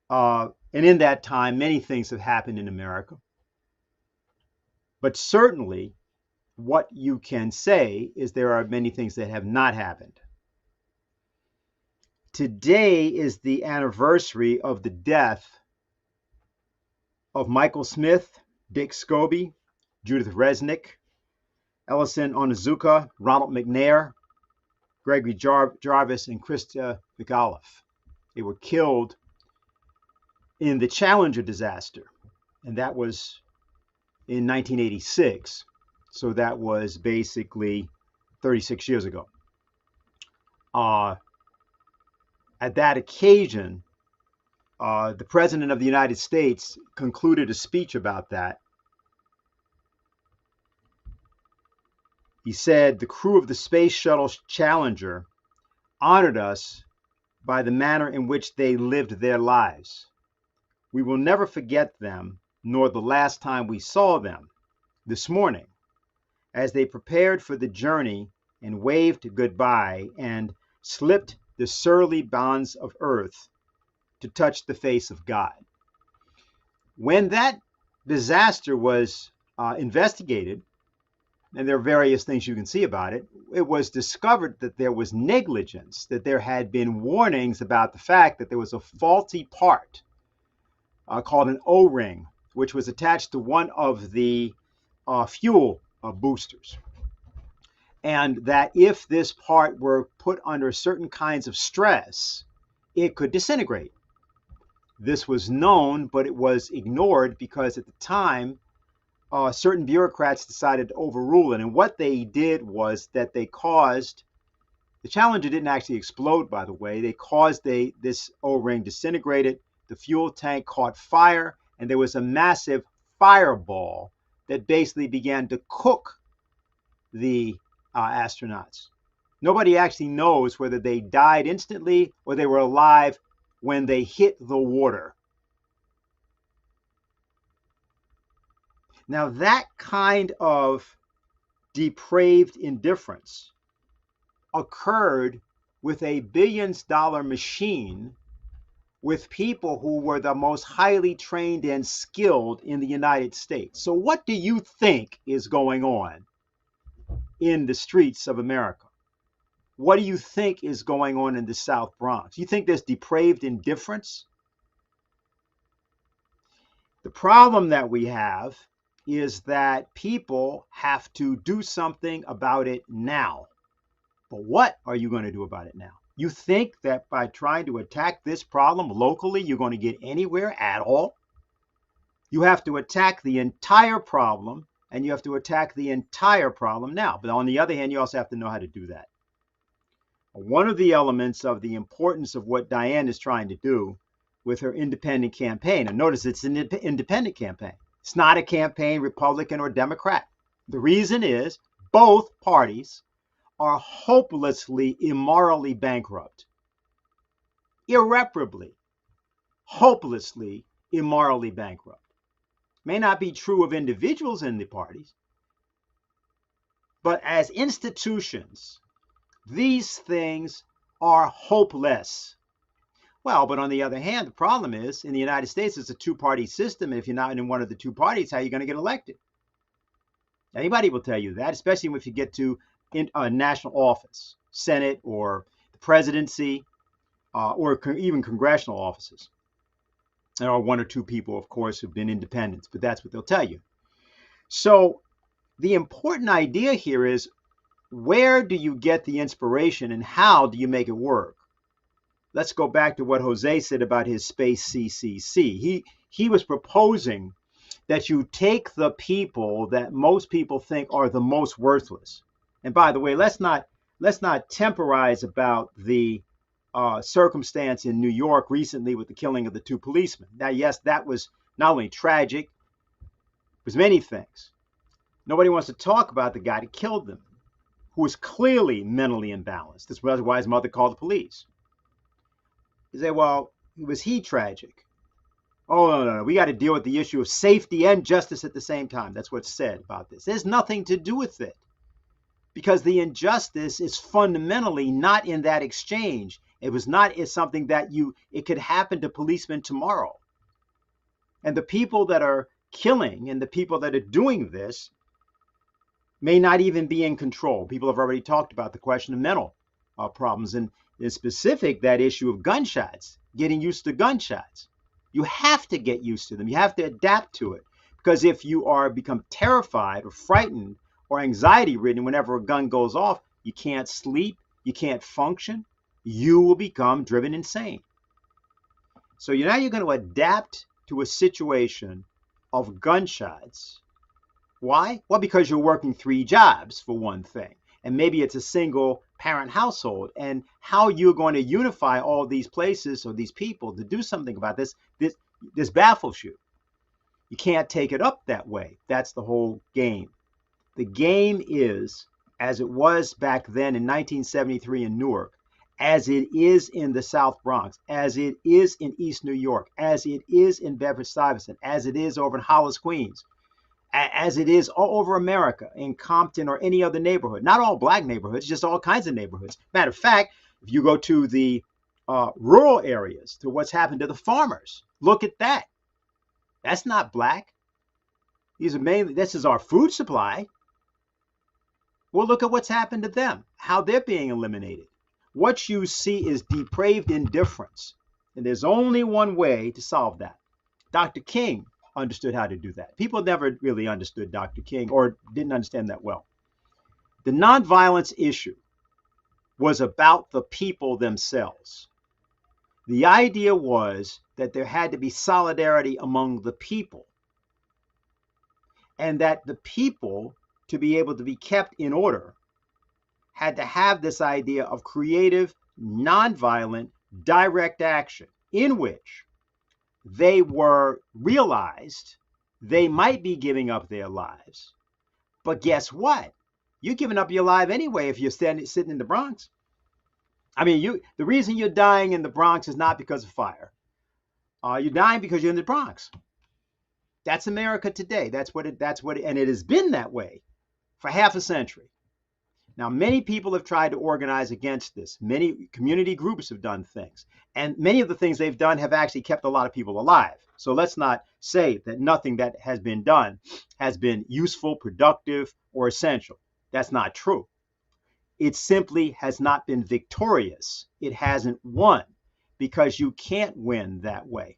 And in that time, many things have happened in America. But certainly, what you can say is there are many things that have not happened. Today is the anniversary of the death of Michael Smith, Dick Scobie, Judith Resnick, Ellison Onizuka, Ronald McNair, Gregory Jarvis, and Krista McAuliffe. They were killed in the Challenger disaster, and that was in 1986. So that was basically 36 years ago. At that occasion, the President of the United States concluded a speech about that. He said, "The crew of the Space Shuttle Challenger honored us by the manner in which they lived their lives. We will never forget them, nor the last time we saw them, this morning, as they prepared for the journey and waved goodbye and slipped the surly bonds of earth to touch the face of God." When that disaster was investigated, and there are various things you can see about it, it was discovered that there was negligence, that there had been warnings about the fact that there was a faulty part called an O-ring, which was attached to one of the fuel boosters. And that if this part were put under certain kinds of stress, it could disintegrate. This was known, but it was ignored because at the time, certain bureaucrats decided to overrule it. And what they did was that they caused, the Challenger didn't actually explode, by the way. They caused this O-ring disintegrated, the fuel tank caught fire, and there was a massive fireball that basically began to cook the astronauts. Nobody actually knows whether they died instantly or they were alive when they hit the water. Now, that kind of depraved indifference occurred with a billions-dollar machine with people who were the most highly trained and skilled in the United States. So what do you think is going on in the streets of America? What do you think is going on in the South Bronx? You think there's depraved indifference? The problem that we have is that people have to do something about it now. But what are you going to do about it now? You think that by trying to attack this problem locally, you're going to get anywhere at all? You have to attack the entire problem, and you have to attack the entire problem now. But on the other hand, you also have to know how to do that. one of the elements of the importance of what Diane is trying to do with her independent campaign. And notice it's an independent campaign. It's not a campaign Republican or Democrat. The reason is both parties are hopelessly immorally bankrupt. Irreparably, hopelessly immorally bankrupt. May not be true of individuals in the parties, but as institutions, these things are hopeless. Well, but on the other hand, the problem is in the United States, it's a two-party system. And if you're not in one of the two parties, how are you going to get elected? Anybody will tell you that, especially if you get to national office, Senate or the presidency, or even congressional offices. There are one or two people, of course, who've been independents, but that's what they'll tell you. So the important idea here is, where do you get the inspiration and how do you make it work? Let's go back to what Jose said about his space CCC. He was proposing that you take the people that most people think are the most worthless. And by the way, let's not temporize about the circumstance in New York recently with the killing of the two policemen. Now, yes, that was not only tragic, it was many things. Nobody wants to talk about the guy that killed them, who was clearly mentally imbalanced. That's why his mother called the police. You say, well, was he tragic? Oh, no. We got to deal with the issue of safety and justice at the same time. That's what's said about this. There's nothing to do with it, because the injustice is fundamentally not in that exchange. It's something that it could happen to policemen tomorrow. And the people that are killing and the people that are doing this may not even be in control. People have already talked about the question of mental problems, and in specific, that issue of gunshots, getting used to gunshots. You have to get used to them. You have to adapt to it, because if you become terrified or frightened or anxiety ridden whenever a gun goes off, you can't sleep, you can't function, you will become driven insane. So now you're going to adapt to a situation of gunshots. Why? Well, because you're working 3 jobs, for one thing, and maybe it's a single parent household, and how you're going to unify all these places or these people to do something about this baffles you. You can't take it up that way. That's the whole game. The game is, as it was back then in 1973 in Newark, as it is in the South Bronx, as it is in East New York, as it is in Bedford-Stuyvesant, as it is over in Hollis, Queens, as it is all over America, in Compton or any other neighborhood. Not all black neighborhoods, just all kinds of neighborhoods. Matter of fact, if you go to the rural areas, to what's happened to the farmers, look at that. That's not black. This is our food supply. Well, look at what's happened to them, how they're being eliminated. What you see is depraved indifference. And there's only one way to solve that. Dr. King understood how to do that. People never really understood Dr. King, or didn't understand that well. The nonviolence issue was about the people themselves. The idea was that there had to be solidarity among the people, and that the people, to be able to be kept in order, had to have this idea of creative, nonviolent, direct action, in which they were realized they might be giving up their lives. But guess what? You're giving up your life anyway if you're sitting in the Bronx. I mean, the reason you're dying in the Bronx is not because of fire. You're dying because you're in the Bronx. That's America today. That's what and it has been that way for half a century. Now, many people have tried to organize against this. Many community groups have done things. And many of the things they've done have actually kept a lot of people alive. So let's not say that nothing that has been done has been useful, productive, or essential. That's not true. It simply has not been victorious. It hasn't won, because you can't win that way.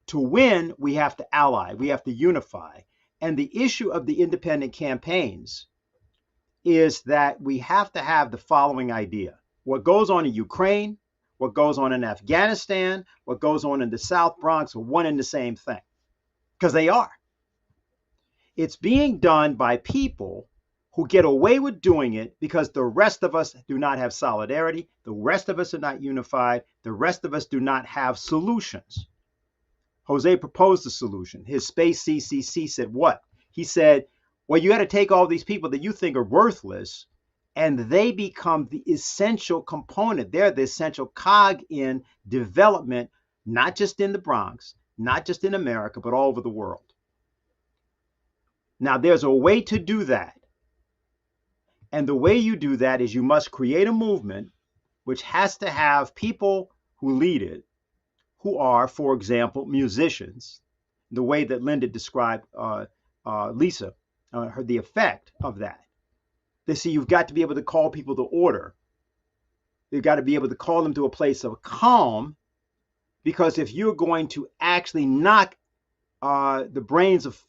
To win, we have to ally. We have to unify. And the issue of the independent campaigns is that we have to have the following idea. What goes on in Ukraine, what goes on in Afghanistan, what goes on in the South Bronx are one and the same thing, because they are. It's being done by people who get away with doing it because the rest of us do not have solidarity. The rest of us are not unified. The rest of us do not have solutions. Jose proposed a solution. His space CCC said what? He said, well, you got to take all these people that you think are worthless, and they become the essential component. They're the essential cog in development, not just in the Bronx, not just in America, but all over the world. Now, there's a way to do that. And the way you do that is you must create a movement which has to have people who lead it, who are, for example, musicians, the way that Linda described Lisa, the effect of that. They see you've got to be able to call people to order. You've got to be able to call them to a place of calm, because if you're going to actually knock the brains of,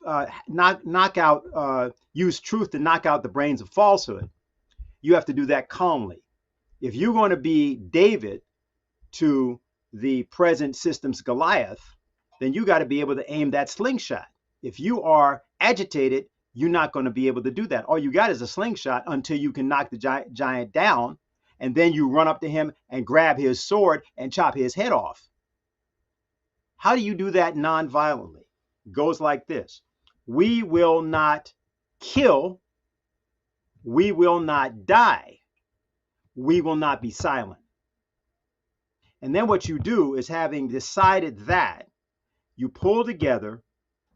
use truth to knock out the brains of falsehood, you have to do that calmly. If you're going to be David to the present system's Goliath, then you got to be able to aim that slingshot. If you are agitated, you're not going to be able to do that. All you got is a slingshot until you can knock the giant down, and then you run up to him and grab his sword and chop his head off. How do you do that non-violently? It goes like this. We will not kill. We will not die. We will not be silent. And then what you do is, having decided that, you pull together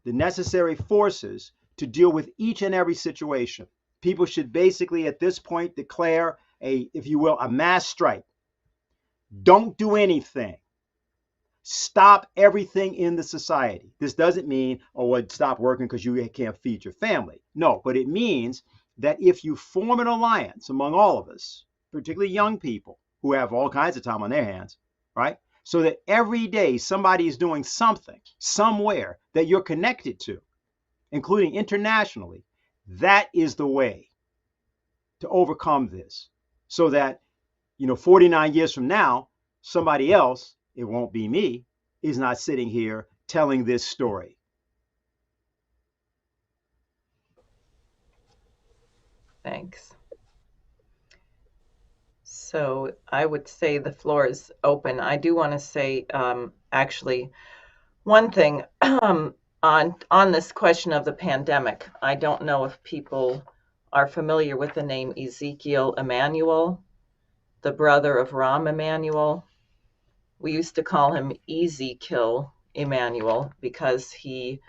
the necessary forces to deal with each and every situation. People should basically at this point declare if you will, a mass strike. Don't do anything. Stop everything in the society. This doesn't mean, stop working because you can't feed your family. No, but it means that if you form an alliance among all of us, particularly young people who have all kinds of time on their hands, right? So that every day somebody is doing something, somewhere that you're connected to, including internationally, that is the way to overcome this. So that, 49 years from now, somebody else, it won't be me, is not sitting here telling this story. Thanks. So I would say the floor is open. I do want to say, actually, one thing on this question of the pandemic. I don't know if people are familiar with the name Ezekiel Emanuel, the brother of Rahm Emanuel. We used to call him Ezekiel Emanuel because he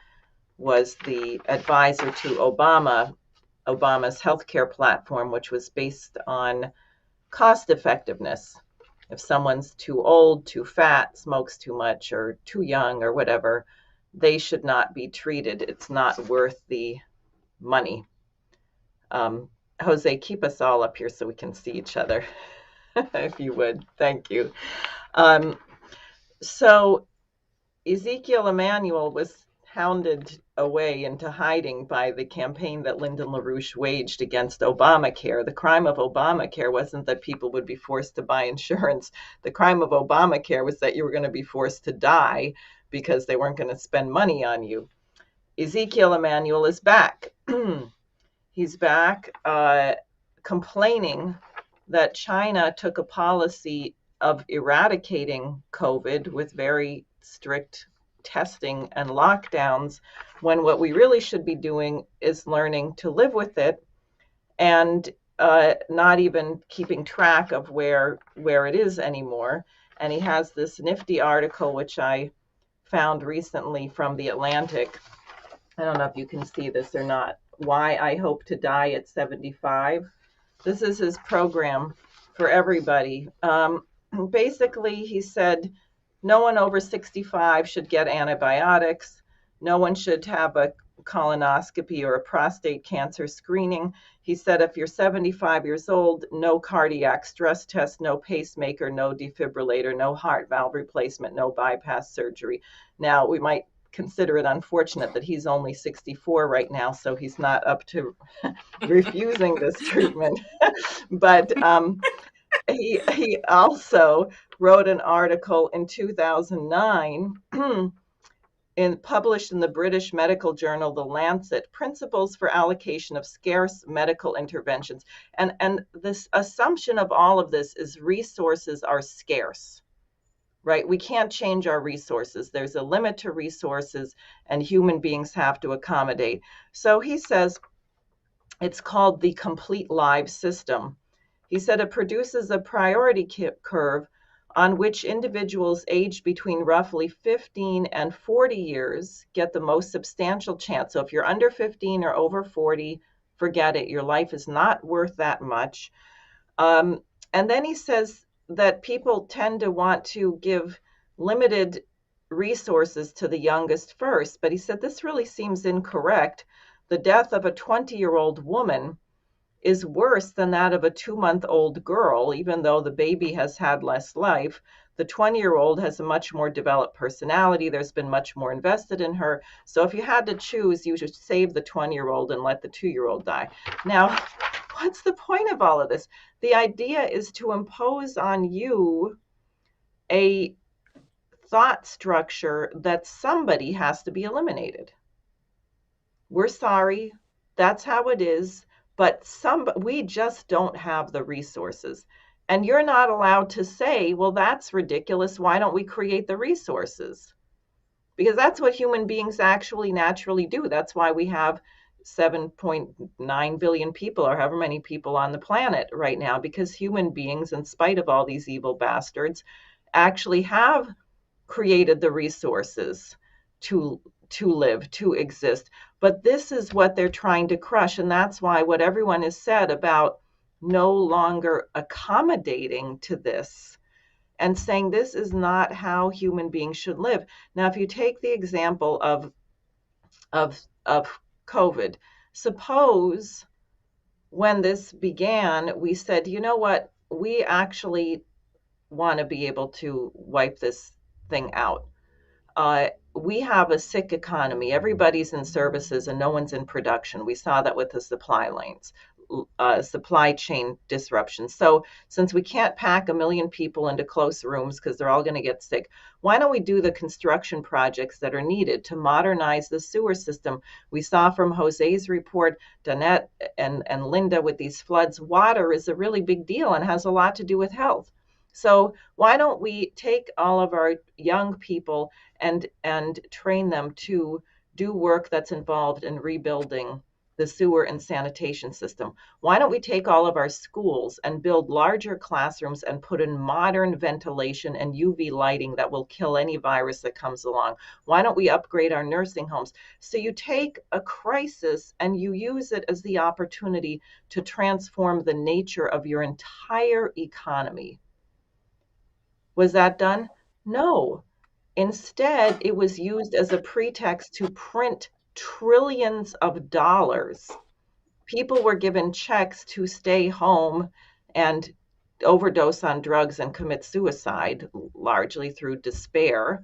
was the advisor to Obama's healthcare platform, which was based on cost effectiveness. If someone's too old, too fat, smokes too much, or too young, or whatever, they should not be treated. It's not worth the money. Jose, keep us all up here so we can see each other, if you would. Thank you. So Ezekiel Emanuel was hounded away into hiding by the campaign that Lyndon LaRouche waged against Obamacare. The crime of Obamacare wasn't that people would be forced to buy insurance. The crime of Obamacare was that you were going to be forced to die because they weren't going to spend money on you. Ezekiel Emanuel is back. He's back complaining that China took a policy of eradicating COVID with very strict testing and lockdowns, when what we really should be doing is learning to live with it and not even keeping track of where it is anymore. And he has this nifty article, which I found recently from The Atlantic. I don't know if you can see this or not. Why I Hope to Die at 75. This is his program for everybody. Basically, he said, no one over 65 should get antibiotics. No one should have a colonoscopy or a prostate cancer screening. He said, if you're 75 years old, no cardiac stress test, no pacemaker, no defibrillator, no heart valve replacement, no bypass surgery. Now, we might consider it unfortunate that he's only 64 right now, so he's not up to refusing this treatment. But he also wrote an article in 2009 published in the British medical journal, The Lancet, Principles for Allocation of Scarce Medical Interventions. And this assumption of all of this is resources are scarce, right? We can't change our resources. There's a limit to resources, and human beings have to accommodate. So he says it's called the complete lives system. He said it produces a priority curve on which individuals aged between roughly 15 and 40 years get the most substantial chance. So if you're under 15 or over 40, forget it. Your life is not worth that much. And then he says that people tend to want to give limited resources to the youngest first. But he said this really seems incorrect. The death of a 20-year-old woman is worse than that of a 2-month-old girl, even though the baby has had less life. The 20-year-old has a much more developed personality. There's been much more invested in her. So if you had to choose, you should save the 20-year-old and let the 2-year-old die. Now, what's the point of all of this? The idea is to impose on you a thought structure that somebody has to be eliminated. We're sorry. That's how it is. But we just don't have the resources. And you're not allowed to say, well, that's ridiculous. Why don't we create the resources? Because that's what human beings actually naturally do. That's why we have 7.9 billion people, or however many people on the planet right now, because human beings, in spite of all these evil bastards, actually have created the resources to live, to exist. But this is what they're trying to crush. And that's why what everyone has said about no longer accommodating to this and saying this is not how human beings should live. Now, if you take the example of COVID, suppose when this began, we said, you know what, we actually want to be able to wipe this thing out. We have a sick economy. Everybody's in services and no one's in production. We saw that with the supply lanes, supply chain disruptions. So since we can't pack 1 million people into close rooms because they're all going to get sick, why don't we do the construction projects that are needed to modernize the sewer system? We saw from Jose's report, Danette and Linda, with these floods, water is a really big deal and has a lot to do with health. So why don't we take all of our young people and train them to do work that's involved in rebuilding the sewer and sanitation system? Why don't we take all of our schools and build larger classrooms and put in modern ventilation and UV lighting that will kill any virus that comes along? Why don't we upgrade our nursing homes? So you take a crisis and you use it as the opportunity to transform the nature of your entire economy. Was that done? No. Instead, it was used as a pretext to print trillions of dollars. People were given checks to stay home and overdose on drugs and commit suicide, largely through despair.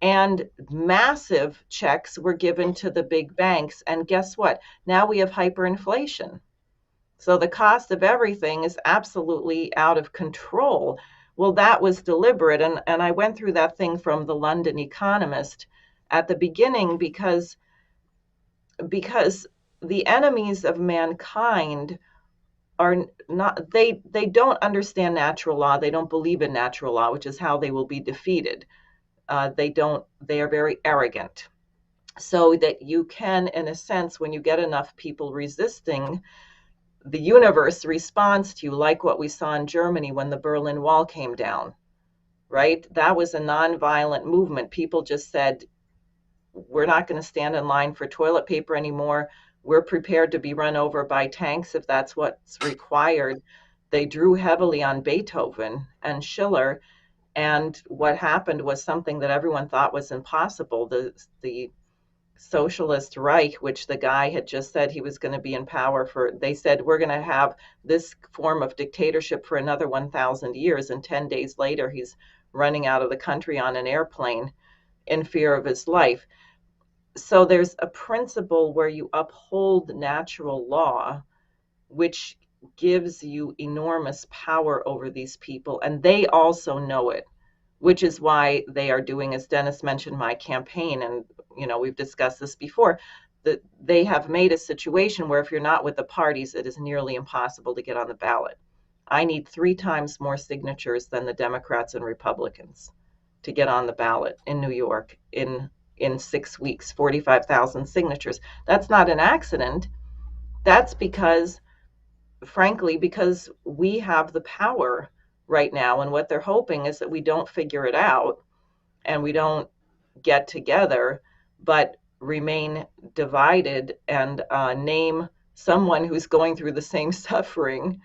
And massive checks were given to the big banks. And guess what? Now we have hyperinflation. So the cost of everything is absolutely out of control. Well, that was deliberate. And I went through that thing from the London Economist at the beginning because the enemies of mankind are not, they don't understand natural law. They don't believe in natural law, which is how they will be defeated. They are very arrogant. So that you can, in a sense, when you get enough people resisting, the universe responds to you, like what we saw in Germany when the Berlin Wall came down, right? That was a nonviolent movement. People just said, we're not going to stand in line for toilet paper anymore. We're prepared to be run over by tanks if that's what's required. They drew heavily on Beethoven and Schiller. And what happened was something that everyone thought was impossible. The Socialist Reich, which the guy had just said he was going to be in power for, they said, we're going to have this form of dictatorship for another 1,000 years. And 10 days later, he's running out of the country on an airplane in fear of his life. So there's a principle where you uphold natural law, which gives you enormous power over these people. And they also know it. which is why they are doing, as Dennis mentioned, my campaign. And, we've discussed this before, that they have made a situation where if you're not with the parties, it is nearly impossible to get on the ballot. I need 3 times more signatures than the Democrats and Republicans to get on the ballot in New York in 6 weeks, 45,000 signatures. That's not an accident. That's because, frankly, because we have the power right now. And what they're hoping is that we don't figure it out and we don't get together, but remain divided and name someone who's going through the same suffering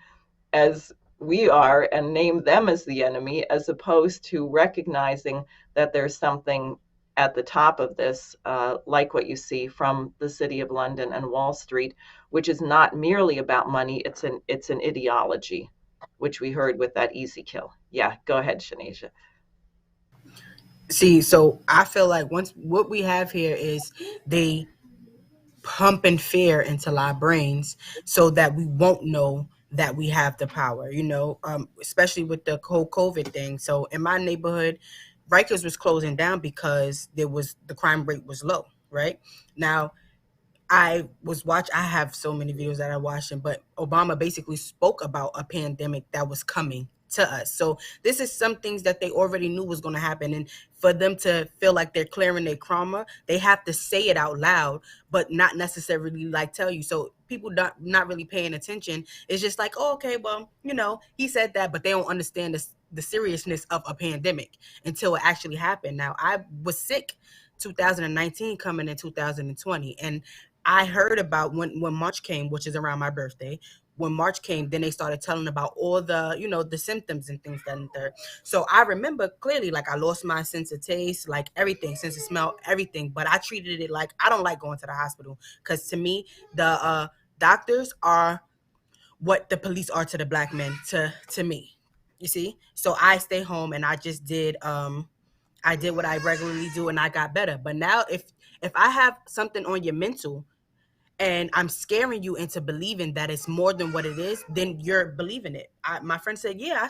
as we are and name them as the enemy, as opposed to recognizing that there's something at the top of this, like what you see from the City of London and Wall Street, which is not merely about money, it's an ideology, which we heard with that Ezekiel. Yeah, go ahead, Chanasia. See, so I feel like once what we have here is they pumping fear into our brains so that we won't know that we have the power, especially with the whole COVID thing. So in my neighborhood, Rikers was closing down because the crime rate was low, right? Now, I have so many videos that I watched, but Obama basically spoke about a pandemic that was coming to us. So this is some things that they already knew was going to happen. And for them to feel like they're clearing their karma, they have to say it out loud, but not necessarily like tell you. So people not really paying attention. It's just like, oh, okay, well, he said that, but they don't understand the seriousness of a pandemic until it actually happened. Now, I was sick 2019 coming in 2020. And I heard about when March came, which is around my birthday. When March came, then they started telling about all the, the symptoms and things that and third. So I remember clearly, like I lost my sense of taste, like everything, sense of smell, everything. But I treated it like I don't like going to the hospital because to me, the doctors are what the police are to the black men to me. You see? So I stay home and I just did I did what I regularly do and I got better. But now if I have something on your mental and I'm scaring you into believing that it's more than what it is, then you're believing it. My friend said, yeah,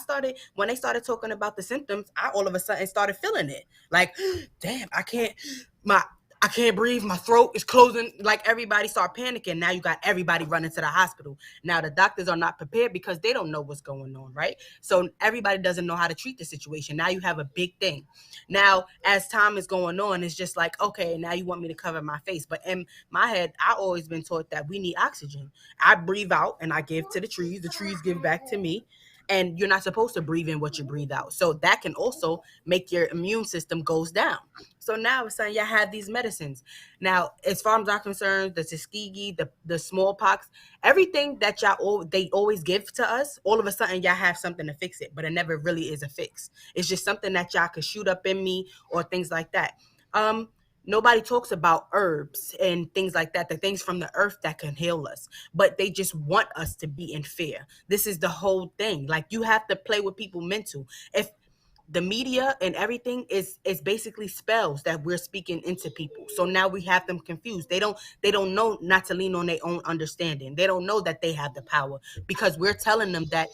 when they started talking about the symptoms, I all of a sudden started feeling it. Like, damn, I can't breathe. My throat is closing. Like everybody start panicking. Now you got everybody running to the hospital. Now the doctors are not prepared because they don't know what's going on, right? So everybody doesn't know how to treat the situation. Now you have a big thing. Now, as time is going on, it's just like, okay, now you want me to cover my face. But in my head, I always been taught that we need oxygen. I breathe out and I give to the trees. The trees give back to me. And you're not supposed to breathe in what you breathe out. So that can also make your immune system goes down. So now it's saying y'all have these medicines. Now, as far as I'm concerned, the Tuskegee, the smallpox, everything that they always give to us, all of a sudden y'all have something to fix it, but it never really is a fix. It's just something that y'all could shoot up in me or things like that. Nobody talks about herbs and things like that, the things from the earth that can heal us, but they just want us to be in fear. This is the whole thing. Like you have to play with people mental. If the media and everything is basically spells that we're speaking into people. So now we have them confused. They don't know not to lean on their own understanding. They don't know that they have the power because we're telling them that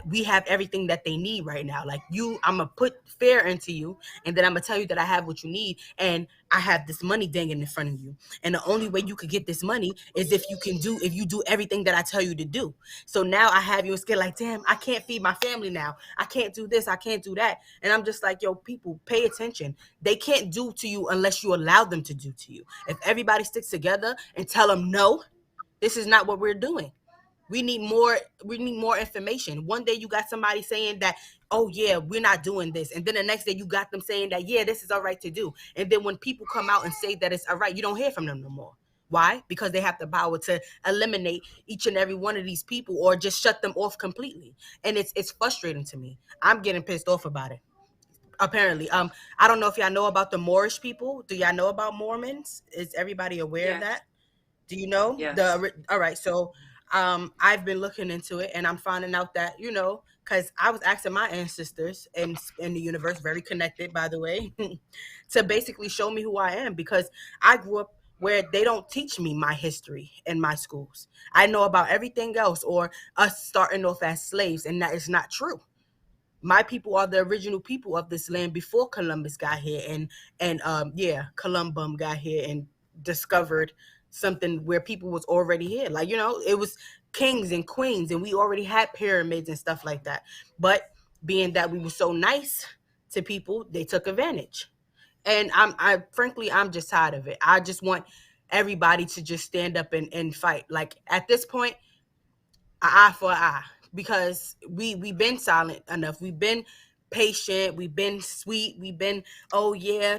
we have everything that they need right now. Like I'm gonna put fear into you, and then I'm gonna tell you that I have what you need, and I have this money dangling in front of you. And the only way you could get this money is if you do everything that I tell you to do. So now I have you scared, like, damn, I can't feed my family now. I can't do this, I can't do that. And I'm just like, yo, people, pay attention. They can't do to you unless you allow them to do to you. If everybody sticks together and tell them, no, this is not what we're doing. We need more information. One day you got somebody saying that, oh yeah, we're not doing this. And then the next day you got them saying that, yeah, this is all right to do. And then when people come out and say that it's all right, you don't hear from them no more. Why? Because they have the power to eliminate each and every one of these people or just shut them off completely. And it's frustrating to me. I'm getting pissed off about it. Apparently. I don't know if y'all know about the Moorish people. Do y'all know about Mormons? Is everybody aware of that? Do you know? Yes. All right. So I've been looking into it and I'm finding out that, because I was asking my ancestors in the universe, very connected, by the way, to basically show me who I am, because I grew up where they don't teach me my history in my schools. I know about everything else or us starting off as slaves, and that is not true. my people are the original people of this land before Columbus got here, and Columbum got here and discovered something where people was already here. Like, it was kings and queens, and we already had pyramids and stuff like that. But being that we were so nice to people, they took advantage. And frankly, I'm just tired of it. I just want everybody to just stand up and fight. Like, at this point, an eye for an eye, because we've been silent enough. We've been patient. We've been sweet. We've been,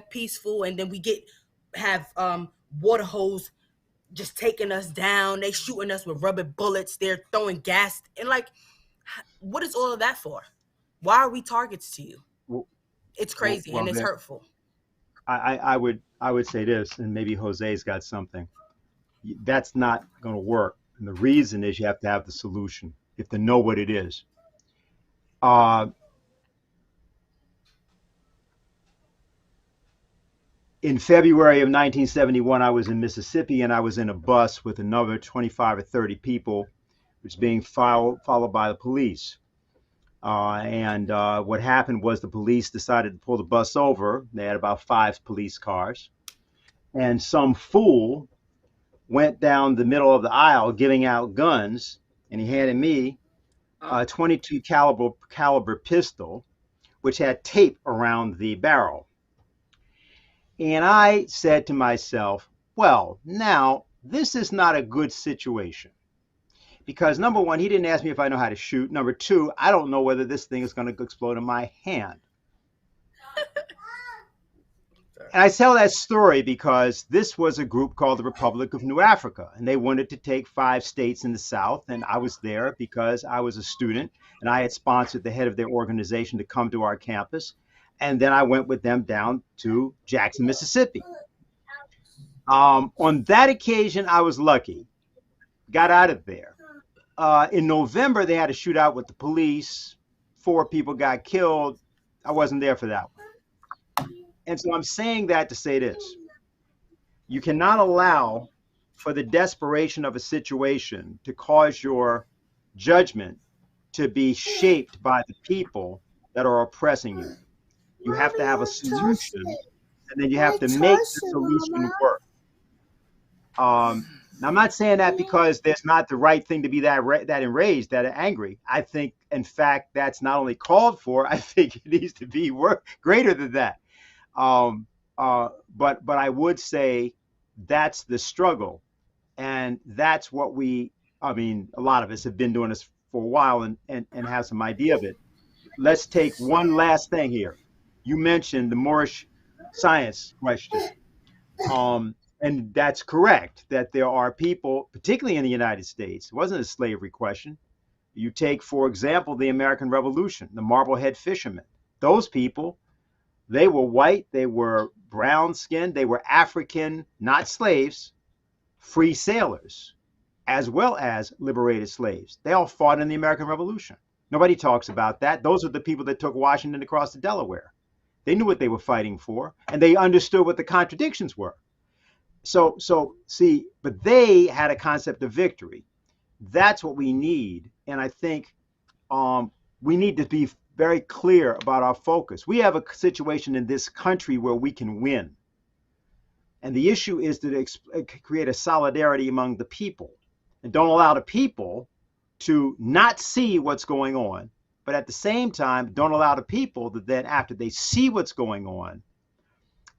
peaceful. And then we have water hose just taking us down. They shooting us with rubber bullets. They're throwing gas. And like, what is all of that for? Why are we targets to you? It's crazy and it's hurtful. I would say this, and maybe Jose's got something. That's not going to work. And the reason is you have to have the solution. You have to know what it is. In February of 1971, I was in Mississippi, and I was in a bus with another 25 or 30 people, which was being followed by the police. What happened was the police decided to pull the bus over. They had about 5 police cars. And some fool went down the middle of the aisle giving out guns, and he handed me a 22 caliber pistol, which had tape around the barrel. And I said to myself, well, now this is not a good situation. Because number one, he didn't ask me if I know how to shoot. Number two, I don't know whether this thing is going to explode in my hand. And I tell that story because this was a group called the Republic of New Africa, and they wanted to take 5 states in the South. And I was there because I was a student, and I had sponsored the head of their organization to come to our campus. And then I went with them down to Jackson, Mississippi. On that occasion, I was lucky, got out of there. In November, they had a shootout with the police. 4 people got killed. I wasn't there for that one. And so I'm saying that to say this. You cannot allow for the desperation of a situation to cause your judgment to be shaped by the people that are oppressing you. You have to have a solution, and then you have to make the solution work. Now, I'm not saying that because there's not the right thing to be that enraged, that angry. I think, in fact, that's not only called for, I think it needs to be greater than that. But I would say that's the struggle. And that's what a lot of us have been doing this for a while and have some idea of it. Let's take one last thing here. You mentioned the Moorish science question. And that's correct, that there are people, particularly in the United States, it wasn't a slavery question. You take, for example, the American Revolution, the Marblehead fishermen. Those people, they were white, they were brown-skinned, they were African, not slaves, free sailors, as well as liberated slaves. They all fought in the American Revolution. Nobody talks about that. Those are the people that took Washington across to Delaware. They knew what they were fighting for, and they understood what the contradictions were. So see, but they had a concept of victory. That's what we need. And I think we need to be very clear about our focus. We have a situation in this country where we can win. And the issue is to create a solidarity among the people, and don't allow the people to not see what's going on. But at the same time, don't allow the people that then, after they see what's going on,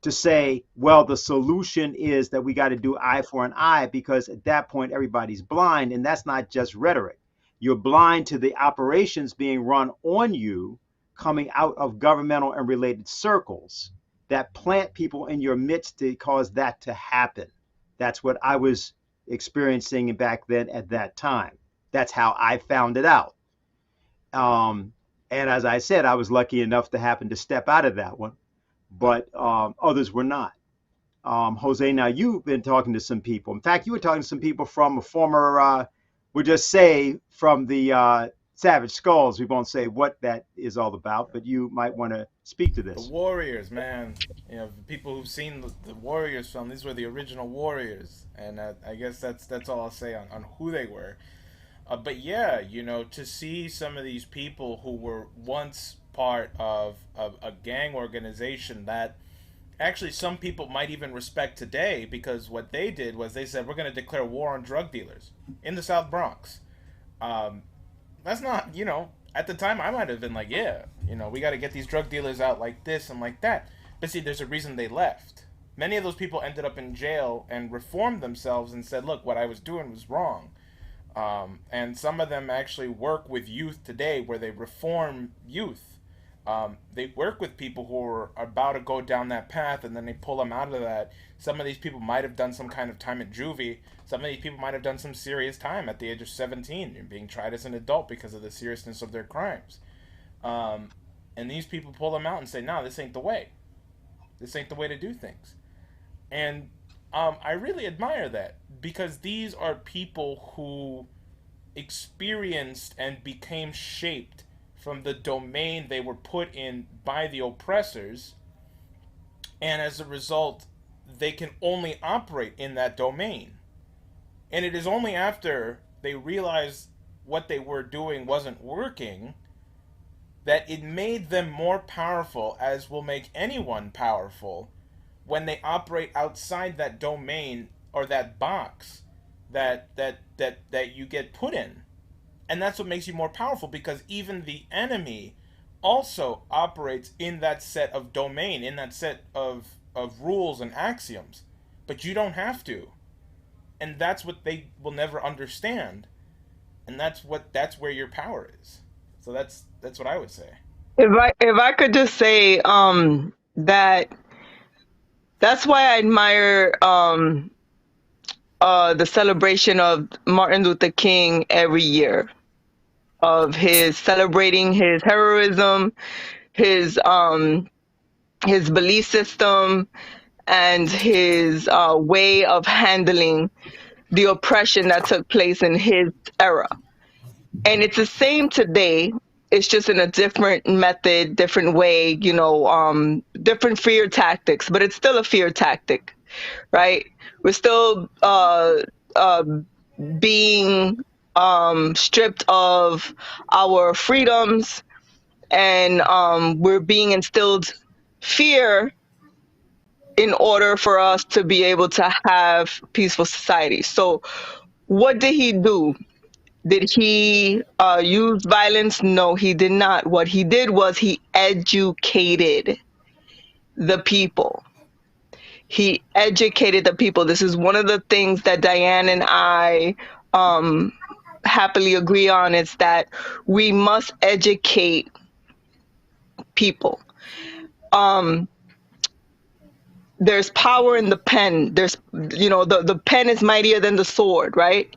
to say, well, the solution is that we got to do eye for an eye, because at that point, everybody's blind. And that's not just rhetoric. You're blind to the operations being run on you coming out of governmental and related circles that plant people in your midst to cause that to happen. That's what I was experiencing back then at that time. That's how I found it out. And as I said, I was lucky enough to happen to step out of that one, but others were not. Jose, now you've been talking to some people. In fact, you were talking to some people from a former, we'll just say from the Savage Skulls. We won't say what that is all about, but you might want to speak to this. The Warriors, man. You know, people who've seen the Warriors film, these were the original Warriors. And I guess that's all I'll say on who they were. But yeah, you know, to see some of these people who were once part of a gang organization that actually some people might even respect today, because what they did was they said, we're going to declare war on drug dealers in the South Bronx. That's not, at the time I might have been like, yeah, we got to get these drug dealers out like this and like that. But see, there's a reason they left. Many of those people ended up in jail and reformed themselves and said, look, what I was doing was wrong. And some of them actually work with youth today, where they reform youth. They work with people who are about to go down that path, and then they pull them out of that. Some of these people might have done some kind of time at juvie. Some of these people might have done some serious time at the age of 17 and being tried as an adult because of the seriousness of their crimes. And these people pull them out and say, no, this ain't the way. This ain't the way to do things. And I really admire that, because these are people who experienced and became shaped from the domain they were put in by the oppressors, and as a result, they can only operate in that domain. And it is only after they realized what they were doing wasn't working that it made them more powerful, as will make anyone powerful, when they operate outside that domain or that box that you get put in. And that's what makes you more powerful, because even the enemy also operates in that set of domain, in that set of rules and axioms. But you don't have to. And that's what they will never understand. And that's where your power is. So that's what I would say. If I could just say that's why I admire the celebration of Martin Luther King every year, of his celebrating his heroism, his belief system, and his way of handling the oppression that took place in his era. And it's the same today. It's just in a different method, different way, different fear tactics, but it's still a fear tactic, right? We're still being stripped of our freedoms, and we're being instilled fear in order for us to be able to have peaceful society. So what did he do? Did he use violence? No, he did not. What he did was he educated the people. He educated the people. This is one of the things that Diane and I happily agree on, is that we must educate people. There's power in the pen. There's, the pen is mightier than the sword, right?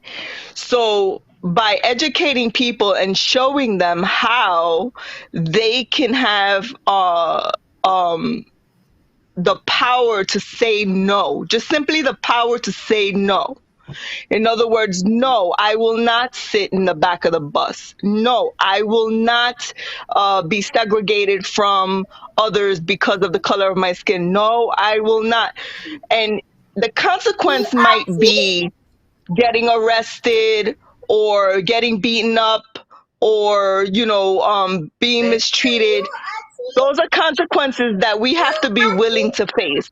So by educating people and showing them how they can have the power to say no, just simply the power to say no. In other words, no, I will not sit in the back of the bus. No, I will not be segregated from others because of the color of my skin. No, I will not. And the consequence might be getting arrested or getting beaten up or, being mistreated. Those are consequences that we have to be willing to face.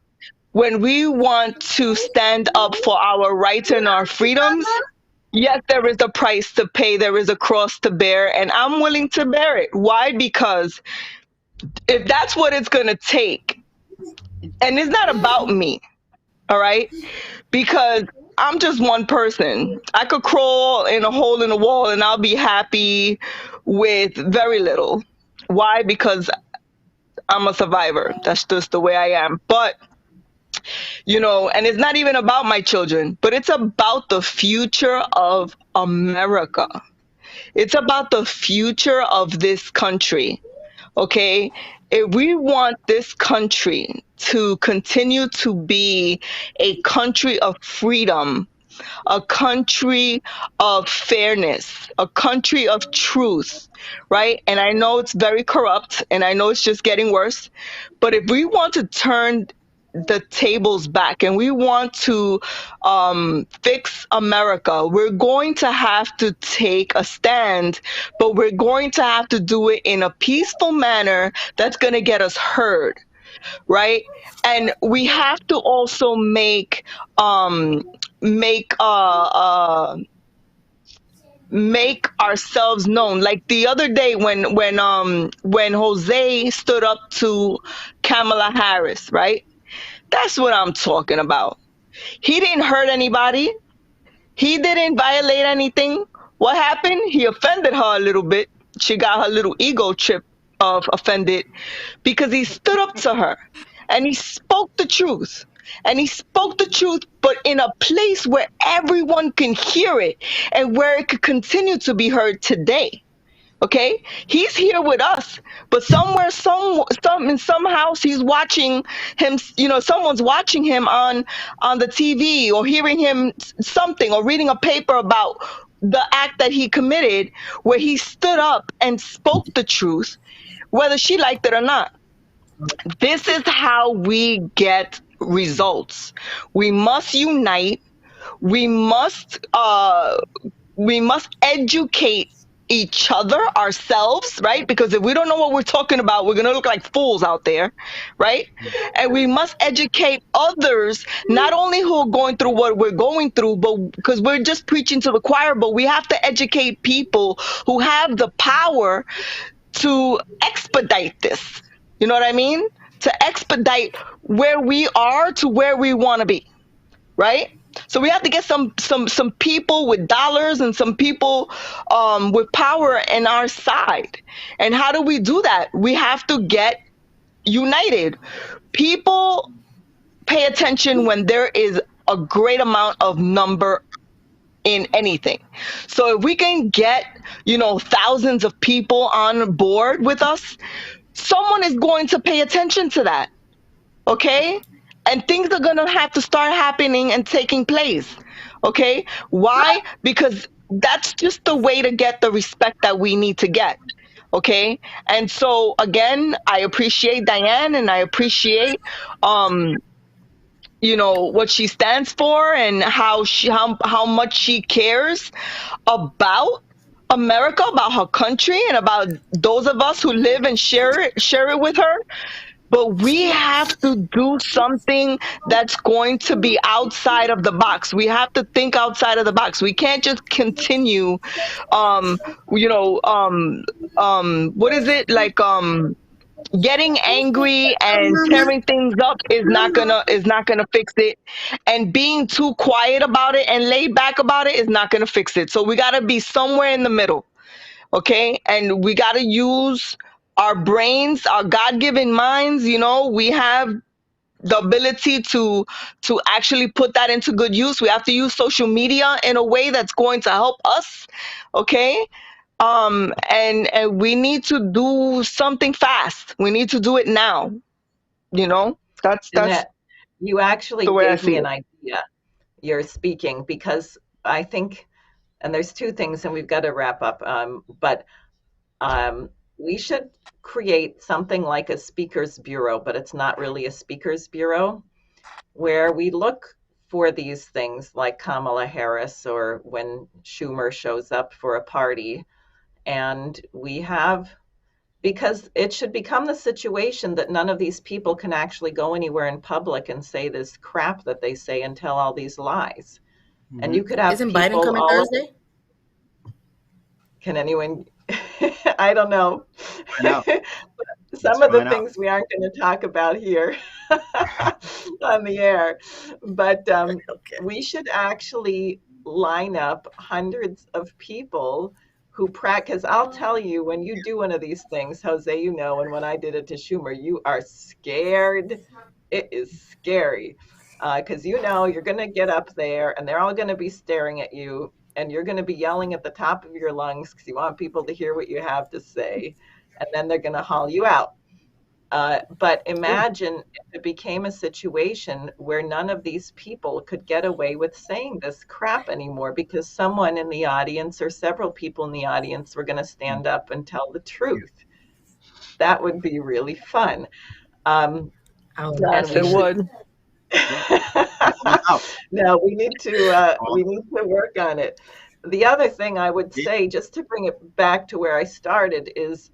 When we want to stand up for our rights and our freedoms, yes, there is a price to pay. There is a cross to bear, and I'm willing to bear it. Why? Because if that's what it's going to take, and it's not about me, all right? Because I'm just one person. I could crawl in a hole in the wall and I'll be happy with very little. Why? Because I'm a survivor. That's just the way I am. But and it's not even about my children, but it's about the future of America. It's about the future of this country. Okay? If we want this country to continue to be a country of freedom, a country of fairness, a country of truth, right? And I know it's very corrupt, and I know it's just getting worse, but if we want to turn the tables back and we want to fix America, we're going to have to take a stand, but we're going to have to do it in a peaceful manner that's going to get us heard, right? And we have to also make make ourselves known. Like the other day when Jose stood up to Kamala Harris, right? That's what I'm talking about. He didn't hurt anybody. He didn't violate anything. What happened? He offended her a little bit. She got her little ego trip of offended because he stood up to her and he spoke the truth. And he spoke the truth, but in a place where everyone can hear it and where it could continue to be heard today. Okay, he's here with us, but somewhere, in some house, he's watching him. You know, someone's watching him on the TV or hearing him something or reading a paper about the act that he committed, where he stood up and spoke the truth, whether she liked it or not. This is how we get results. We must unite. We must educate each other, ourselves, right? Because if we don't know what we're talking about, we're going to look like fools out there, right? And we must educate others, not only who are going through what we're going through, but because we're just preaching to the choir, but we have to educate people who have the power to expedite this. You know what I mean? To expedite where we are to where we want to be, right? So we have to get some people with dollars and some people with power in our side. And how do we do that? We have to get united. People pay attention when there is a great amount of number in anything. So if we can get, thousands of people on board with us, someone is going to pay attention to that. Okay? And things are going to have to start happening and taking place. Okay? Why? Because that's just the way to get the respect that we need to get. Okay? And so again, I appreciate Diane and I appreciate what she stands for and how much she cares about America, about her country, and about those of us who live and share it with her. But we have to do something that's going to be outside of the box. We have to think outside of the box. We can't just continue, what is it? Like, getting angry and tearing things up is not gonna fix it. And being too quiet about it and laid back about it is not gonna fix it. So we gotta be somewhere in the middle. Okay? And we gotta use our brains, our God-given minds. We have the ability to actually put that into good use. We have to use social media in a way that's going to help us. Okay? And we need to do something fast. We need to do it now. That's Danette, you actually the way I gave me see an it. idea. You're speaking because I think, and there's two things, and we've got to wrap up. But we should create something like a speakers bureau, but it's not really a speakers bureau, where we look for these things like Kamala Harris or when Schumer shows up for a party. And we have, because it should become the situation that none of these people can actually go anywhere in public and say this crap that they say and tell all these lies. Mm-hmm. And you could have Isn't people Biden coming Thursday? Can anyone? I don't know. No. Some of the things we aren't going to talk about here on the air, but okay. We should actually line up hundreds of people who practice. I'll tell you, when you do one of these things, Jose, and when I did it to Schumer, you are scared. It is scary because you're going to get up there and they're all going to be staring at you and you're going to be yelling at the top of your lungs because you want people to hear what you have to say, and then they're going to haul you out. But imagine if it became a situation where none of these people could get away with saying this crap anymore because someone in the audience or several people in the audience were going to stand up and tell the truth. That would be really fun. Yes, it would. No, we need to work on it. The other thing I would say, just to bring it back to where I started, is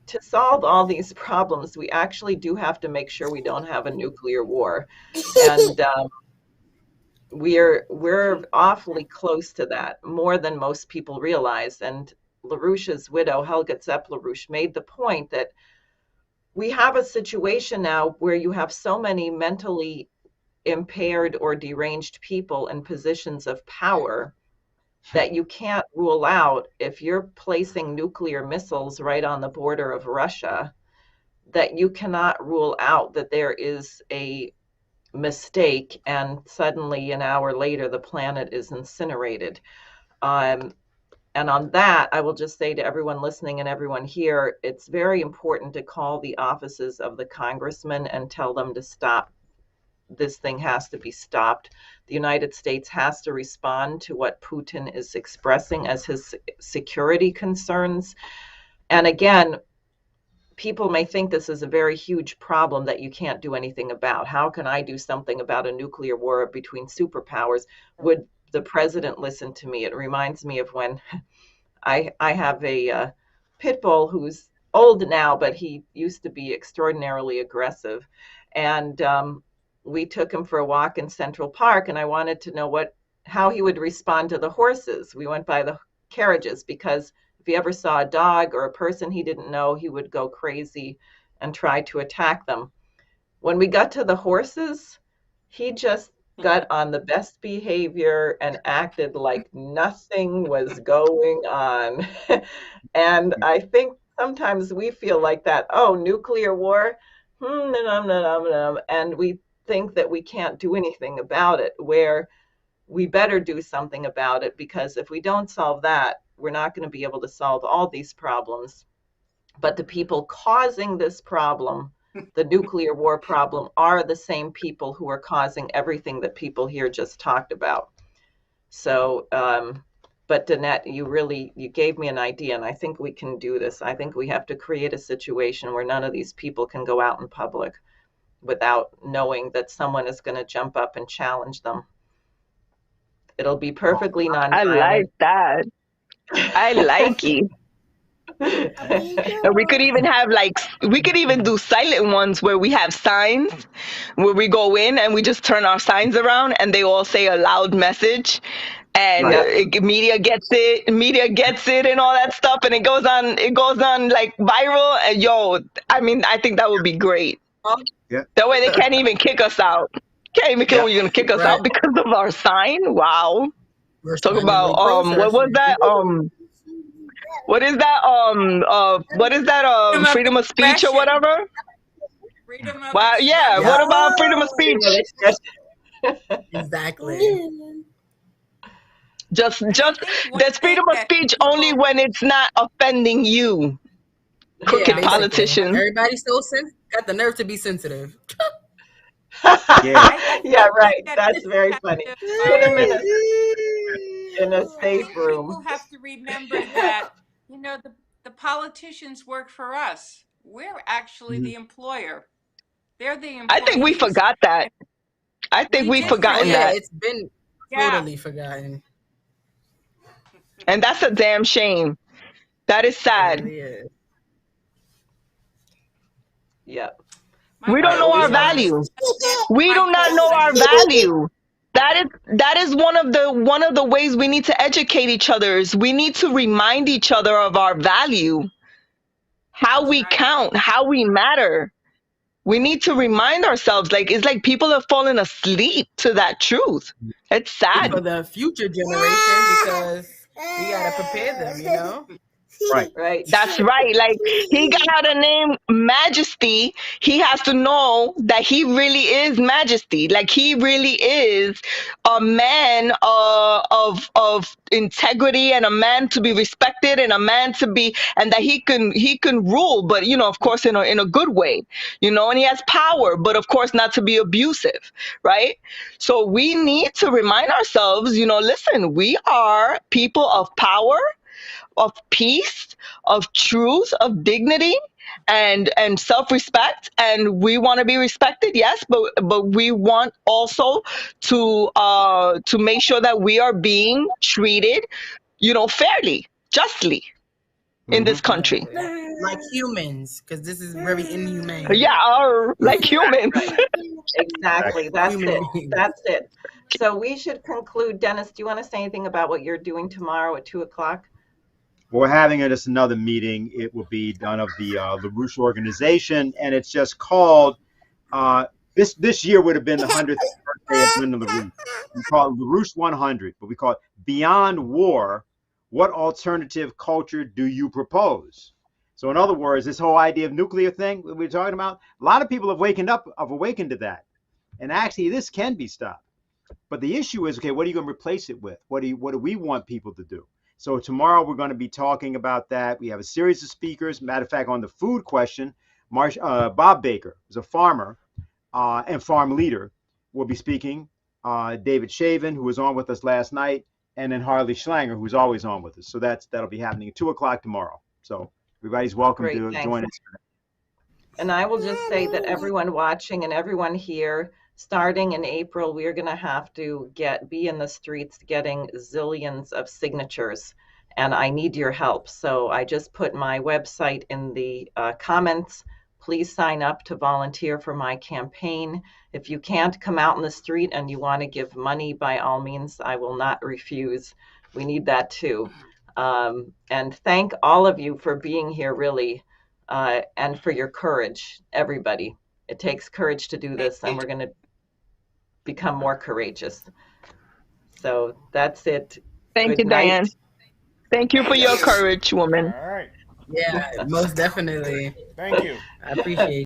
to solve all these problems, we actually do have to make sure we don't have a nuclear war. And we're awfully close to that, more than most people realize. And LaRouche's widow, Helga Zepp-LaRouche, made the point that we have a situation now where you have so many mentally impaired or deranged people in positions of power that you can't rule out, if you're placing nuclear missiles right on the border of Russia, that you cannot rule out that there is a mistake and suddenly an hour later the planet is incinerated. And on that, I will just say to everyone listening and everyone here, it's very important to call the offices of the congressmen and tell them to stop. This thing has to be stopped. The United States has to respond to what Putin is expressing as his security concerns. And again, people may think this is a very huge problem that you can't do anything about. How can I do something about a nuclear war between superpowers? Would the president listen to me? It reminds me of when I have a pit bull who's old now, but he used to be extraordinarily aggressive. And we took him for a walk in Central Park, and I wanted to know how he would respond to the horses. We went by the carriages, because if he ever saw a dog or a person he didn't know, he would go crazy and try to attack them. When we got to the horses, he just got on the best behavior and acted like nothing was going on. And I think sometimes we feel like that, oh, nuclear war, and we think that we can't do anything about it, where we better do something about it, because if we don't solve that, we're not going to be able to solve all these problems. But the people causing this problem, the nuclear war problem, are the same people who are causing everything that people here just talked about. So, but Danette, you gave me an idea, and I think we can do this. I think we have to create a situation where none of these people can go out in public without knowing that someone is going to jump up and challenge them. It'll be perfectly nonviolent. I like that. I like it. And we could even do silent ones where we have signs where we go in and we just turn our signs around and they all say a loud message, and media gets it and all that stuff, and it goes on like viral. And I think that would be great. Yeah. That way they can't even kick us out. You're gonna kick us out because of our sign? Wow. Talk about what was that? What is that? Freedom of speech or whatever? Freedom of Wow, yeah. What about freedom of speech? Exactly. Just there's freedom of speech only when it's not offending you. Crooked politicians. Everybody's so got the nerve to be sensitive. Yeah, right. That's very funny. Put them in a safe room. People have to remember that, the politicians work for us. We're actually the employer. They're the employees. I think we forgot that. I think we've forgotten that. It's been totally forgotten. And that's a damn shame. That is sad. Yeah. We don't know our value. We do not know our value. That is one of the ways we need to educate each other. Is we need to remind each other of our value, how we count, how we matter. We need to remind ourselves. It's like people have fallen asleep to that truth. It's sad for the future generation, because we gotta prepare them. Right. That's right. Like, he got a name Majesty. He has to know that he really is Majesty. Like, he really is a man of integrity, and a man to be respected, and a man to be, and that he can rule, but of course in a good way, and he has power, but of course not to be abusive, right? So we need to remind ourselves, listen, we are people of power, of peace, of truth, of dignity, and self-respect, and we want to be respected, yes, but we want also to make sure that we are being treated, fairly, justly in this country. Like humans, because this is very inhumane. Yeah, like humans. Exactly. That's Human it. beings. That's it. So we should conclude. Dennis, do you want to say anything about what you're doing tomorrow at 2:00? We're having just another meeting. It will be done of the LaRouche organization, and it's just called, this year would have been the 100th birthday of Linda LaRouche. We call it LaRouche 100, but we call it Beyond War, What Alternative Culture Do You Propose? So in other words, this whole idea of nuclear thing that we're talking about, a lot of people have awakened to that. And actually, this can be stopped. But the issue is, okay, what are you going to replace it with? What do we want people to do? So tomorrow we're going to be talking about that. We have a series of speakers. Matter of fact, on the food question, Bob Baker, who's a farmer and farm leader, will be speaking. David Shaven, who was on with us last night, and then Harley Schlanger, who's always on with us. So that'll be happening at 2:00 tomorrow. So everybody's welcome to join us. And I will just say that everyone watching and everyone here, starting in April, we are going to have to be in the streets getting zillions of signatures, and I need your help. So I just put my website in the comments. Please sign up to volunteer for my campaign. If you can't come out in the street and you want to give money, by all means, I will not refuse. We need that too. And thank all of you for being here, really, and for your courage, everybody. It takes courage to do this, and we're going to become more courageous. So that's it. Thank you, Diane. Thank you for your courage, woman. All right. Yeah, most definitely. Thank you. I appreciate it.